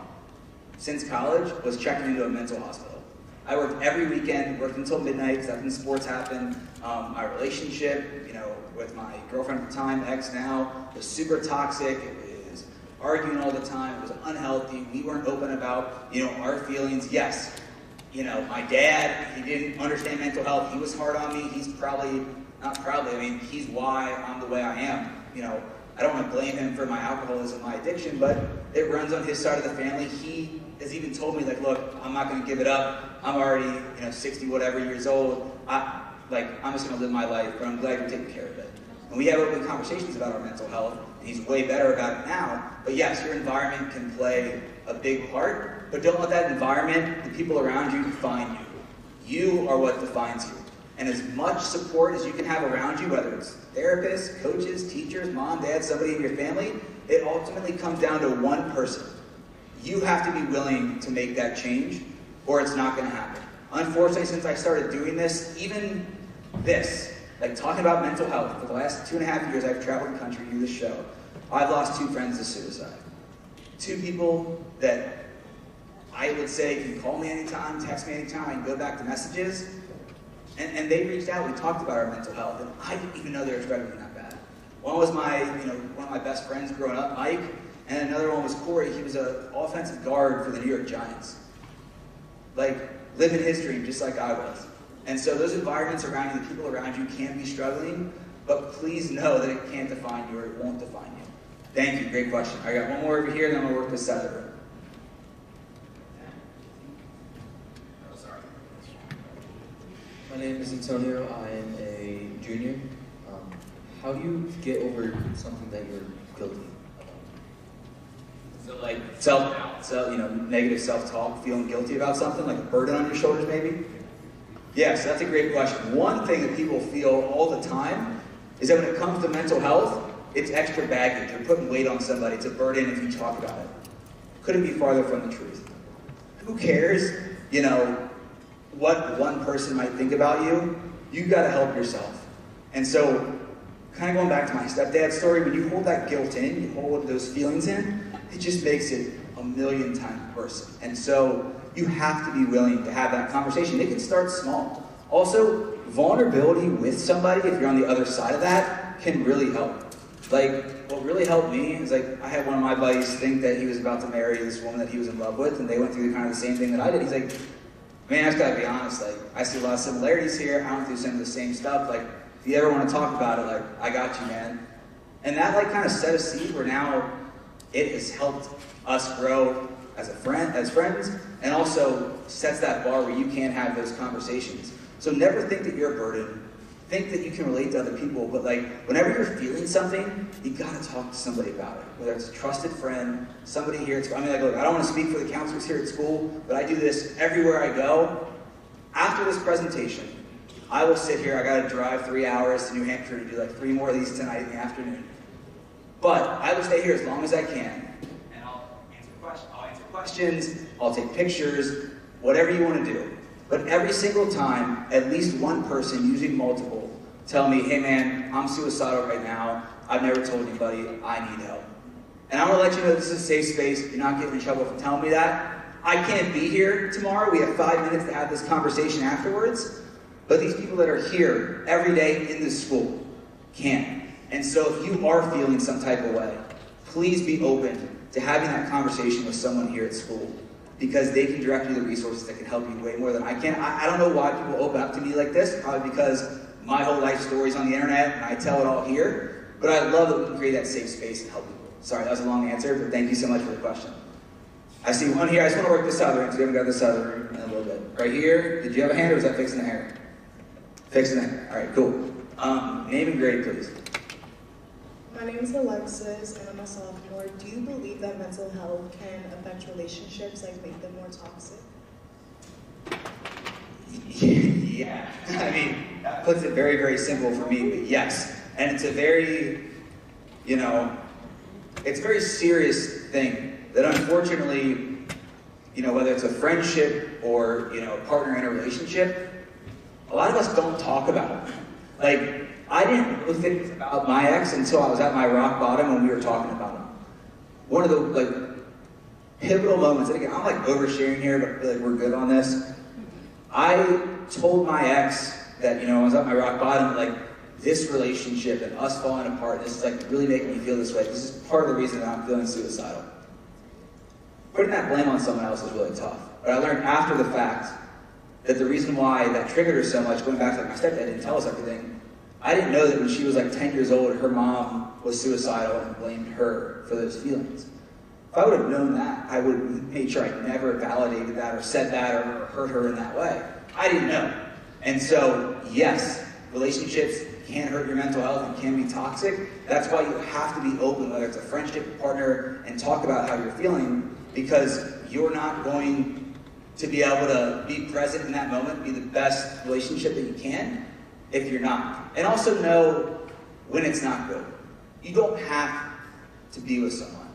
since college was checking into a mental hospital. I worked every weekend, worked until midnight, because that's when sports happened. My relationship, you know, with my girlfriend at the time, ex now, was super toxic. It was arguing all the time. It was unhealthy. We weren't open about, you know, our feelings. Yes, you know, my dad, he didn't understand mental health. He was hard on me. He's he's why I'm the way I am. You know, I don't want to blame him for my alcoholism, my addiction, but it runs on his side of the family. He has even told me, like, look, I'm not going to give it up. I'm already, you know, 60 whatever years old. I'm just going to live my life, but I'm glad you're taking care of it. And we have open conversations about our mental health, and he's way better about it now. But yes, your environment can play a big part, but don't let that environment, the people around you, define you. You are what defines you. And as much support as you can have around you, whether it's therapists, coaches, teachers, mom, dad, somebody in your family, it ultimately comes down to one person. You have to be willing to make that change, or it's not going to happen. Unfortunately, since I started doing this, even this, like talking about mental health, for the last 2.5 years I've traveled the country to do this show, I've lost 2 friends to suicide. 2 people that I would say can call me anytime, text me anytime, I can go back to messages. And they reached out, we talked about our mental health, and I didn't even know they were struggling that bad. One was one of my best friends growing up, Mike, and another one was Corey. He was an offensive guard for the New York Giants. Like, living his dream just like I was. And so those environments around you, the people around you can be struggling, but please know that it can't define you or it won't define you. Thank you, great question. I got one more over here, then I'm gonna work this side of the room. My name is Antonio. I am a junior. How do you get over something that you're guilty about? So like negative self-talk, feeling guilty about something, like a burden on your shoulders maybe? Yes, that's a great question. One thing that people feel all the time is that when it comes to mental health, it's extra baggage. You're putting weight on somebody. It's a burden if you talk about it. Couldn't be farther from the truth. Who cares, what one person might think about you? You gotta help yourself. And so, kind of going back to my stepdad's story, when you hold that guilt in, you hold those feelings in, it just makes it a million times worse. And so, you have to be willing to have that conversation. It can start small. Also, vulnerability with somebody, if you're on the other side of that, can really help. Like, what really helped me is, like, I had one of my buddies think that he was about to marry this woman that he was in love with, and they went through kind of the same thing that I did. He's like, man, I just gotta be honest, like, I see a lot of similarities here, I went through some of the same stuff, like, if you ever want to talk about it, like, I got you, man. And that, like, kind of set a seed where now it has helped us grow as friends, and also sets that bar where you can have those conversations. So never think that you're a burden. Think that you can relate to other people, but like, whenever you're feeling something, you gotta talk to somebody about it. Whether it's a trusted friend, somebody here at school. I mean, look, I don't want to speak for the counselors here at school, but I do this everywhere I go. After this presentation, I will sit here, I gotta drive 3 hours to New Hampshire to do like 3 more of these tonight in the afternoon. But I will stay here as long as I can, and I'll answer questions, I'll take pictures, whatever you want to do. But every single time, at least one person, usually multiple, tell me, hey man, I'm suicidal right now, I've never told anybody, I need help. And I'm gonna let you know this is a safe space, you're not getting in trouble for telling me that. I can't be here tomorrow, we have 5 minutes to have this conversation afterwards, but these people that are here every day in this school can. And so if you are feeling some type of way, please be open to having that conversation with someone here at school, because they can direct you to the resources that can help you way more than I can. I don't know why people open up to me like this, probably because my whole life story is on the internet and I tell it all here, but I love that we can create that safe space and help people. Sorry, that was a long answer, but thank you so much for the question. I see one here, I just want to work this side of the room, so we haven't got this side of the room in a little bit. Right here, did you have a hand or was that fixing the hair? Fixing the hair, all right, cool. Name and grade, please. My name is Alexis, and I'm a sophomore. Do you believe that mental health can affect relationships, like make them more toxic? Yeah, I mean, that puts it very, very simple for me, but yes. And it's a very, it's a very serious thing that unfortunately, whether it's a friendship or, a partner in a relationship, a lot of us don't talk about it. Like, I didn't know things about my ex until I was at my rock bottom when we were talking about him. One of the pivotal moments, and again, I'm oversharing here, but I feel like we're good on this. I told my ex that, I was at my rock bottom, like, this relationship and us falling apart, this is like really making me feel this way. This is part of the reason that I'm feeling suicidal. Putting that blame on someone else is really tough. But I learned after the fact that the reason why that triggered her so much, going back to like my stepdad didn't tell us everything, I didn't know that when she was like 10 years old, her mom was suicidal and blamed her for those feelings. If I would have known that, I would have made sure I never validated that or said that or hurt her in that way. I didn't know. And so, yes, relationships can hurt your mental health and can be toxic. That's why you have to be open, whether it's a friendship partner, and talk about how you're feeling, because you're not going to be able to be present in that moment, be the best relationship that you can, if you're not. And also know when it's not good. You don't have to be with someone.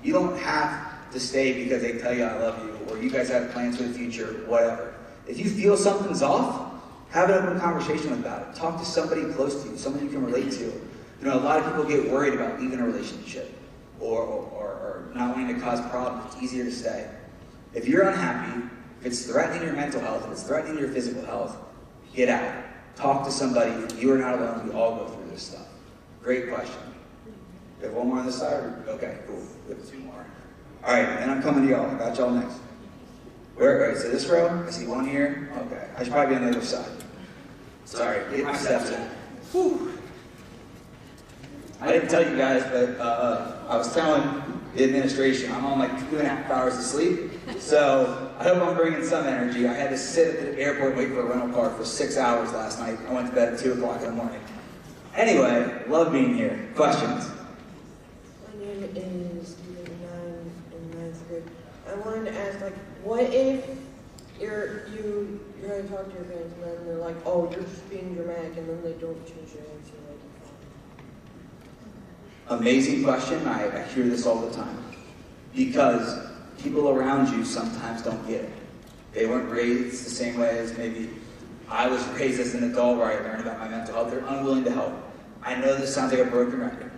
You don't have to stay because they tell you I love you, or you guys have plans for the future, whatever. If you feel something's off, have an open conversation about it. Talk to somebody close to you, someone you can relate to. A lot of people get worried about leaving a relationship or not wanting to cause problems. It's easier to stay. If you're unhappy, if it's threatening your mental health, if it's threatening your physical health, get out. Talk to somebody. You are not alone. We all go through this stuff. Great question. We have one more on this side? Okay, cool. We have two more. All right, and I'm coming to y'all. I got y'all next. Where? So this row? I see one here. Okay, I should probably be on the other side. Sorry, get my steps in. Whew. I didn't tell you guys, but I was telling the administration I'm on like 2.5 hours of sleep. So I hope I'm bringing some energy. I had to sit at the airport and wait for a rental car for 6 hours last night. I went to bed at 2 o'clock in the morning. Anyway, love being here. Questions? My name is Steven, in ninth grade. I wanted to ask, like, what if you're going to talk to your parents and then they're like, oh, you're just being dramatic, and then they don't change their answer? Amazing question. I hear this all the time. Because people around you sometimes don't get it. They weren't raised the same way as maybe I was raised as an adult, where I learned about my mental health. They're unwilling to help. I know this sounds like a broken record,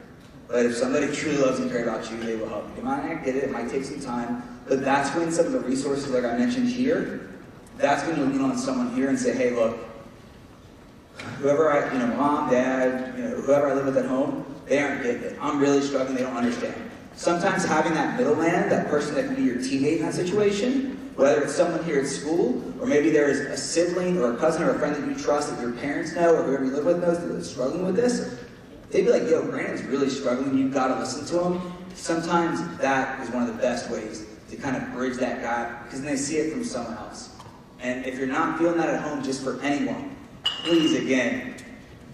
but if somebody truly loves and cares about you, they will help you. They might not get it, it might take some time, but that's when some of the resources like I mentioned here, that's when you'll lean on someone here and say, hey, look, whoever mom, dad, whoever I live with at home, they aren't getting it. I'm really struggling, they don't understand. Sometimes having that middleman, that person that can be your teammate in that situation, whether it's someone here at school, or maybe there is a sibling or a cousin or a friend that you trust that your parents know or whoever you live with knows that is struggling with this, they'd be like, yo, Brandon's really struggling, you've got to listen to him. Sometimes that is one of the best ways to kind of bridge that gap, because then they see it from someone else. And if you're not feeling that at home just for anyone, please, again,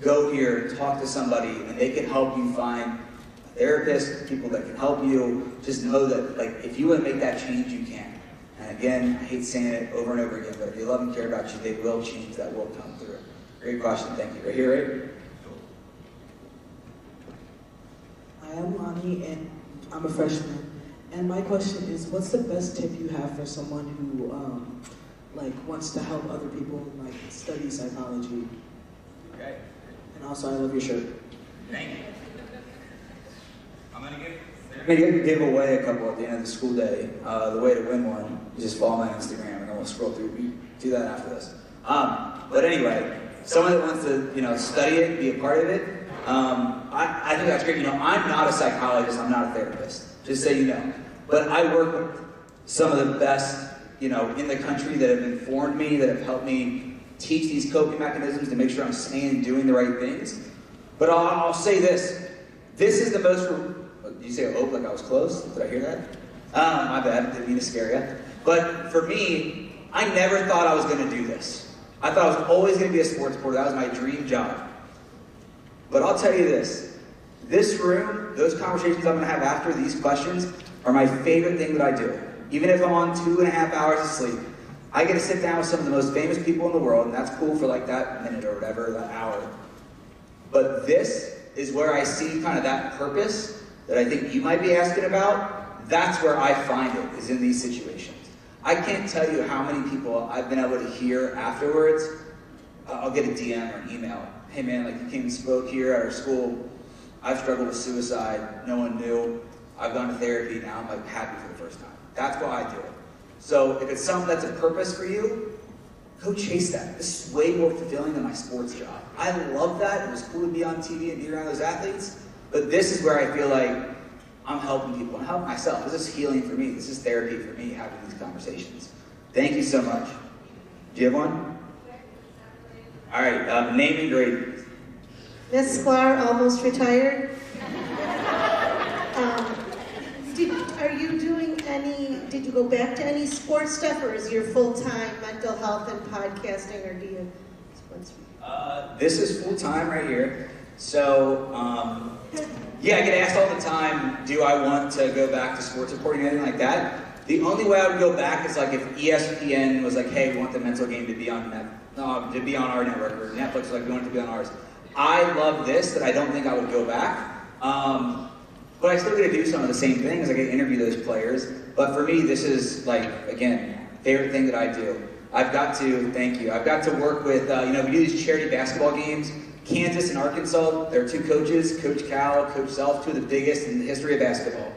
go here, talk to somebody, and they can help you find a therapist, people that can help you. Just know that, like, if you want to make that change, you can. And again, I hate saying it over and over again, but if they love and care about you, they will change. That will come through. Great question. Thank you. Right here, right? Hi, I'm Lonnie, and I'm a freshman. And my question is, what's the best tip you have for someone who, wants to help other people, study psychology? Okay. And also, I love your shirt. Thank you. I'm going to give away a couple at the end of the school day. The way to win one is just follow my Instagram, and then we'll scroll through. We do that after this. But anyway, someone that wants to, study it, be a part of it, I think that's great. I'm not a psychologist. I'm not a therapist, just so you know. But I work with some of the best, in the country that have informed me, that have helped me teach these coping mechanisms to make sure I'm staying and doing the right things. But I'll say this. This is the most... Did you say, oh, like I was close? Did I hear that? My bad. Didn't mean to scare you. But for me, I never thought I was going to do this. I thought I was always going to be a sports reporter. That was my dream job. But I'll tell you this. This room, those conversations I'm going to have after these questions are my favorite thing that I do. Even if I'm on 2.5 hours of sleep, I get to sit down with some of the most famous people in the world, and that's cool for like that minute or whatever, that hour. But this is where I see kind of that purpose that I think you might be asking about. That's where I find it, is in these situations. I can't tell you how many people I've been able to hear afterwards. I'll get a DM or an email. Hey man, like you came and spoke here at our school. I've struggled with suicide. No one knew. I've gone to therapy. Now I'm happy for the first time. That's why I do it. So if it's something that's a purpose for you, go chase that. This is way more fulfilling than my sports job. I love that. It was cool to be on TV and be around those athletes. But this is where I feel like I'm helping people. I'm helping myself. This is healing for me. This is therapy for me, having these conversations. Thank you so much. Do you have one? All right, name and grade. Miss Sklar, almost retired. Did you go back to any sports stuff, or is your full-time mental health and podcasting, or do you? This is full-time right here. So, yeah, I get asked all the time, do I want to go back to sports reporting or anything like that? The only way I would go back is like if ESPN was like, hey, we want the mental game to be on to be on our network, or Netflix was like, we want it to be on ours. I love this, that I don't think I would go back. But I still get to do some of the same things. I get to interview those players. But for me, this is like, again, favorite thing that I do. I've got to work with, we do these charity basketball games. Kansas and Arkansas, there are two coaches, Coach Cal, Coach Self, two of the biggest in the history of basketball.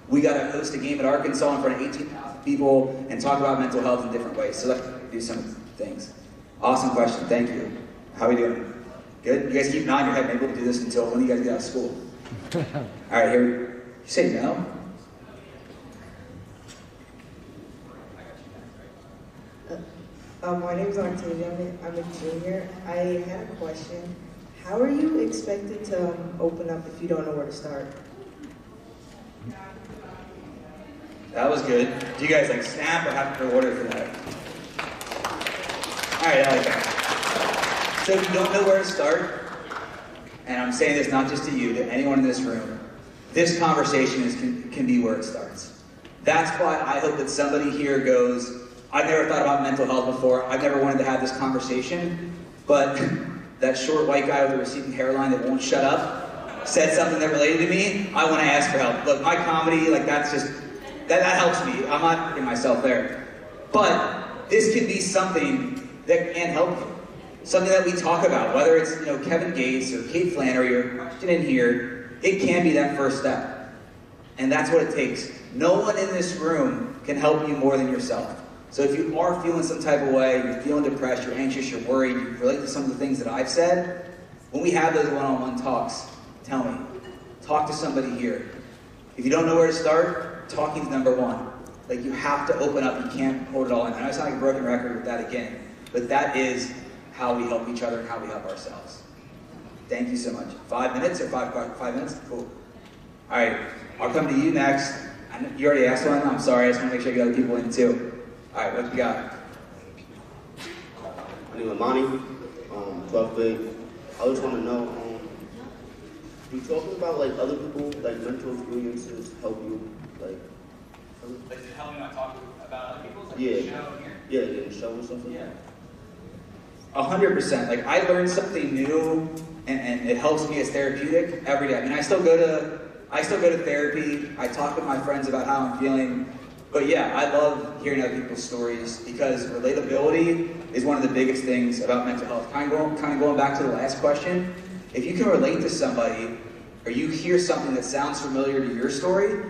We got to host a game at Arkansas in front of 18,000 people and talk about mental health in different ways. So let's do some things. Awesome question, thank you. How are we doing? Good? You guys keep nodding your head. Maybe we'll do this until when you guys get out of school. All right, here. You say no? My name is Octavia. I'm a junior. I had a question. How are you expected to open up if you don't know where to start? That was good. Do you guys like snap or have to order for that? All right, I like that. So if you don't know where to start, and I'm saying this not just to you, to anyone in this room, this conversation can be where it starts. That's why I hope that somebody here goes, I've never thought about mental health before. I've never wanted to have this conversation, but that short white guy with the receding hairline that won't shut up said something that related to me. I want to ask for help. Look, my comedy, like that's just, that helps me. I'm not hurting myself there. But this can be something that can help you. Something that we talk about, whether it's Kevin Gates or Kate Flannery or question in here, it can be that first step. And that's what it takes. No one in this room can help you more than yourself. So if you are feeling some type of way, you're feeling depressed, you're anxious, you're worried, you relate to some of the things that I've said, when we have those one-on-one talks, tell me. Talk to somebody here. If you don't know where to start, talking is number one. Like you have to open up, you can't hold it all in. I know I sound like a broken record with that again, but that is how we help each other and how we help ourselves. Thank you so much. 5 minutes or five minutes? Cool. All right, I'll come to you next. You already asked one? I'm sorry, I just want to make sure you got other people in too. All right, what you got? My name is Monty, 12th grade. I just want to know, you talking about like other people, like mental experiences help you, like Like to help me not talk about other people's like yeah, the show here? Yeah, the show and stuff like Yeah. that. 100%. Like I learn something new, and it helps me as therapeutic every day. I mean, I still go to therapy. I talk with my friends about how I'm feeling. But yeah, I love hearing other people's stories because relatability is one of the biggest things about mental health. Kind of going back to the last question, if you can relate to somebody or you hear something that sounds familiar to your story,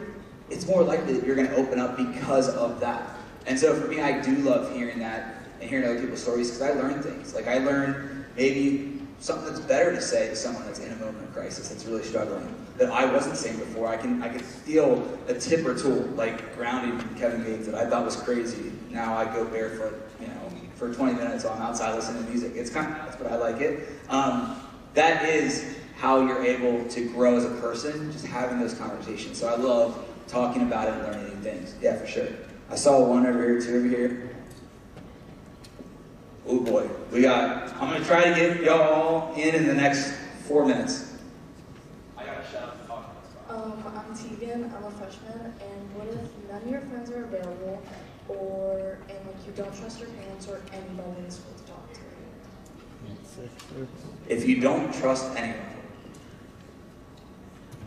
it's more likely that you're going to open up because of that. And so for me, I do love hearing that and hearing other people's stories because I learn things. Like I learn maybe something that's better to say to someone that's in a moment of crisis, that's really struggling, that I wasn't saying before. I can feel a tip or two like grounding from Kevin Gates that I thought was crazy. Now I go barefoot, for 20 minutes while I'm outside listening to music. It's kind of nuts, but I like it. That is how you're able to grow as a person, just having those conversations. So I love talking about it and learning new things. Yeah, for sure. I saw one over here, two over here. Oh boy, I'm gonna try to get y'all in the next 4 minutes. I gotta shut up and talk about this. I'm Tegan, I'm a freshman, and what if none of your friends are available, and you don't trust your parents or anybody in school to talk to? If you don't trust anyone,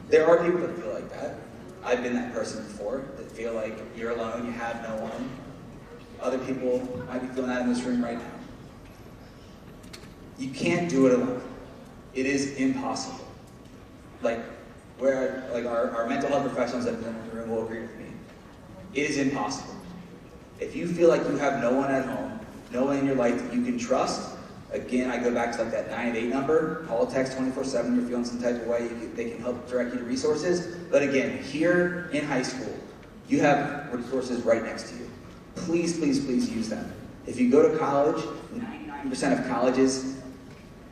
there are people that feel like that. I've been that person before, that feel like you're alone, you have no one. Other people might be feeling that in this room right now. You can't do it alone. It is impossible. Our mental health professionals that have been in the room will agree with me. It is impossible. If you feel like you have no one at home, no one in your life that you can trust. Again, I go back to like that 988 number, call, text 24/7, you're feeling some type of way, they can help direct you to resources. But again, here in high school, you have resources right next to you. Please, please, please use them. If you go to college, 99% of colleges,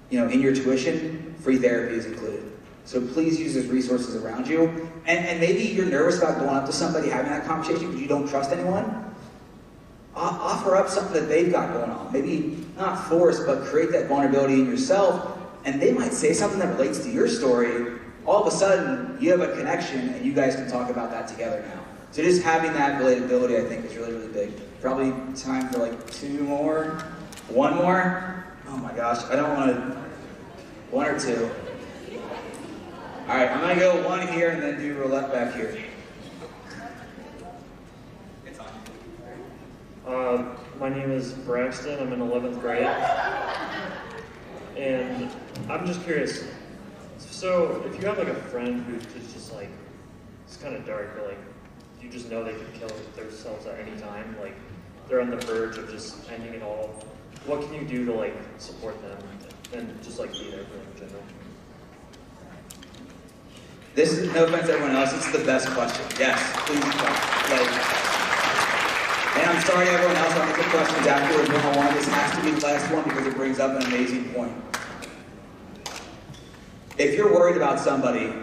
in your tuition, free therapy is included. So please use those resources around you. And maybe you're nervous about going up to somebody, having that conversation because you don't trust anyone. Offer up something that they've got going on. Maybe not force, but create that vulnerability in yourself. And they might say something that relates to your story. All of a sudden, you have a connection and you guys can talk about that together now. So just having that relatability, I think, is really, really big. Probably time for like 2 more. 1 more? Oh my gosh, I don't want to. 1 or 2. All right, I'm gonna go 1 here and then do roulette back here. My name is Braxton. I'm in 11th grade. And I'm just curious. So if you have like a friend who's just like, it's kind of dark, but like, you just know they could kill themselves at any time, like they're on the verge of just ending it all, what can you do to like support them and just like be there for them in general? This is, no offense to everyone else, it's the best question. Yes, please. And I'm sorry to everyone else, I'll make the questions afterwards, one-on-one. This has to be the last one because it brings up an amazing point. If you're worried about somebody,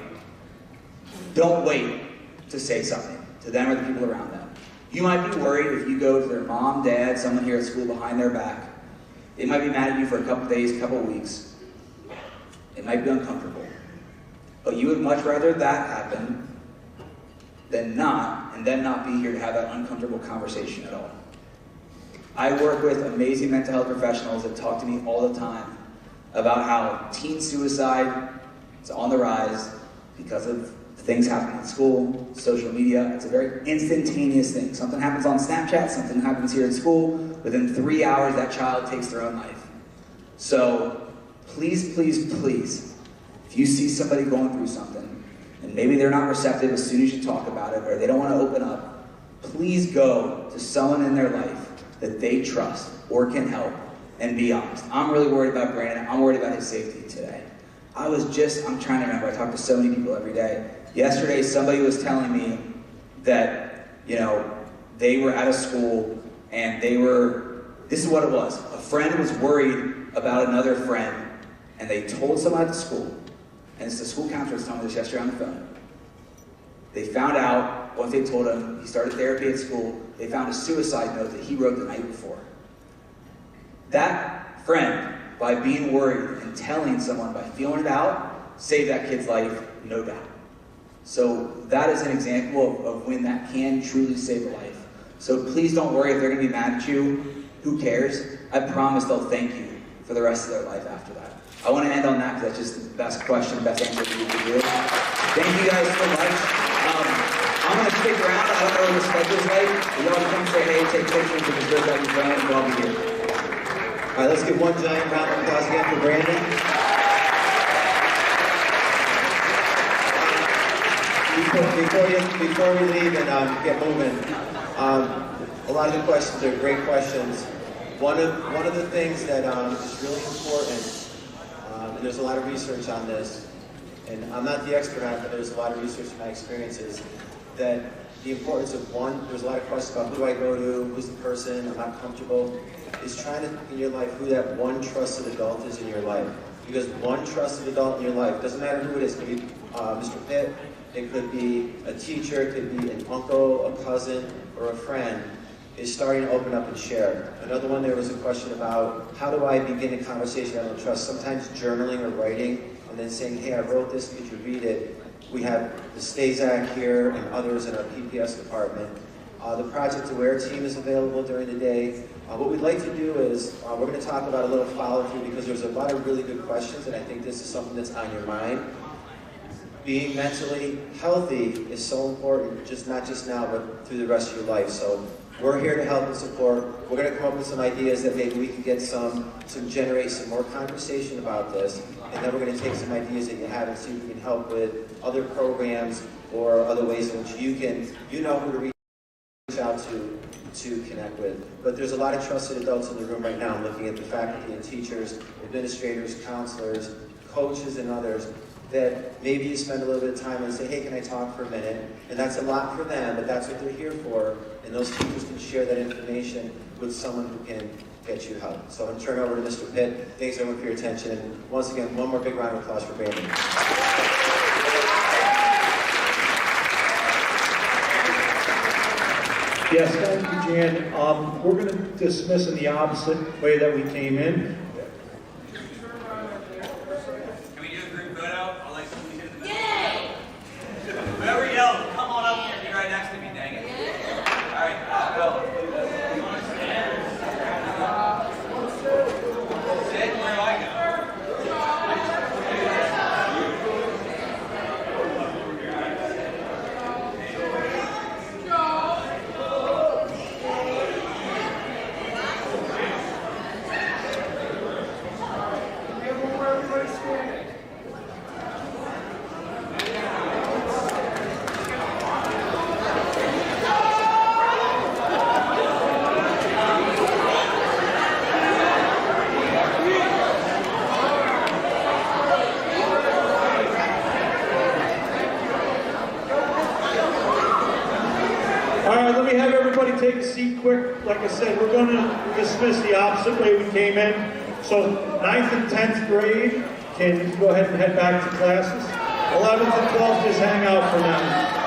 don't wait to say something to them or the people around them. You might be worried if you go to their mom, dad, someone here at school behind their back. They might be mad at you for a couple days, a couple weeks. It might be uncomfortable. But you would much rather that happen than not, and then not be here to have that uncomfortable conversation at all. I work with amazing mental health professionals that talk to me all the time about how teen suicide is on the rise because of things happening at school, social media. It's a very instantaneous thing. Something happens on Snapchat, something happens here at school. Within 3 hours, that child takes their own life. So please, please, please, if you see somebody going through something, and maybe they're not receptive as soon as you talk about it, or they don't want to open up, please go to someone in their life that they trust or can help and be honest. I'm really worried about Brandon. I'm worried about his safety today. I'm trying to remember, I talk to so many people every day. Yesterday, somebody was telling me that, they were at a school and this is what it was. A friend was worried about another friend and they told someone at the school, and it's the school counselor was telling me this yesterday on the phone. They found out, once they told him, he started therapy at school, they found a suicide note that he wrote the night before. That friend, by being worried and telling someone, by feeling it out, saved that kid's life, no doubt. So that is an example of when that can truly save a life. So please don't worry if they're going to be mad at you. Who cares? I promise they'll thank you for the rest of their life after that. I want to end on that because that's just the best question, best answer that you can do. Thank you guys so much. I'm going to stick around. I don't know what the schedule's like. If y'all come say hey, take pictures with the good that you've done, and I'll be here. All right, let's give one giant round of applause again for Brandon. Before we leave and get moving, a lot of the questions are great questions. One of the things that is really important, and there's a lot of research on this, and I'm not the expert on it, but there's a lot of research in my experiences, that the importance of there's a lot of questions about who do I go to, who's the person, I'm not comfortable, is trying to think in your life who that one trusted adult is in your life. Because one trusted adult in your life, doesn't matter who it is, it could be Mr. Pitt, it could be a teacher, it could be an uncle, a cousin, or a friend, is starting to open up and share. Another one, there was a question about how do I begin a conversation I don't trust? Sometimes journaling or writing, and then saying, hey, I wrote this, could you read it? We have the Stazak here and others in our PPS department. The Project Aware team is available during the day. What we'd like to do is, we're going to talk about a little follow-through because there's a lot of really good questions, and I think this is something that's on your mind. Being mentally healthy is so important, not just now, but through the rest of your life. So we're here to help and support. We're going to come up with some ideas that maybe we can get generate some more conversation about this, and then we're going to take some ideas that you have and see if we can help with other programs or other ways in which you know who to reach out to to connect with. But there's a lot of trusted adults in the room right now. I'm looking at the faculty and teachers, administrators, counselors, coaches, and others that maybe you spend a little bit of time and say, hey, can I talk for a minute? And that's a lot for them, but that's what they're here for. And those teachers can share that information with someone who can get you help. So I'm going to turn it over to Mr. Pitt. Thanks everyone for your attention. And once again, one more big round of applause for Brandon. Yes, thank you, Jan. We're going to dismiss in the opposite way that we came in. Can we do a group photo? I'll like somebody hit the Yay! Whoever yells, come on up and be right next to me, dang it. All right, let's go. Sit, where do I go? Take a seat quick. Like I said, we're going to dismiss the opposite way we came in. So 9th and 10th grade can go ahead and head back to classes. 11th and 12th just hang out for now.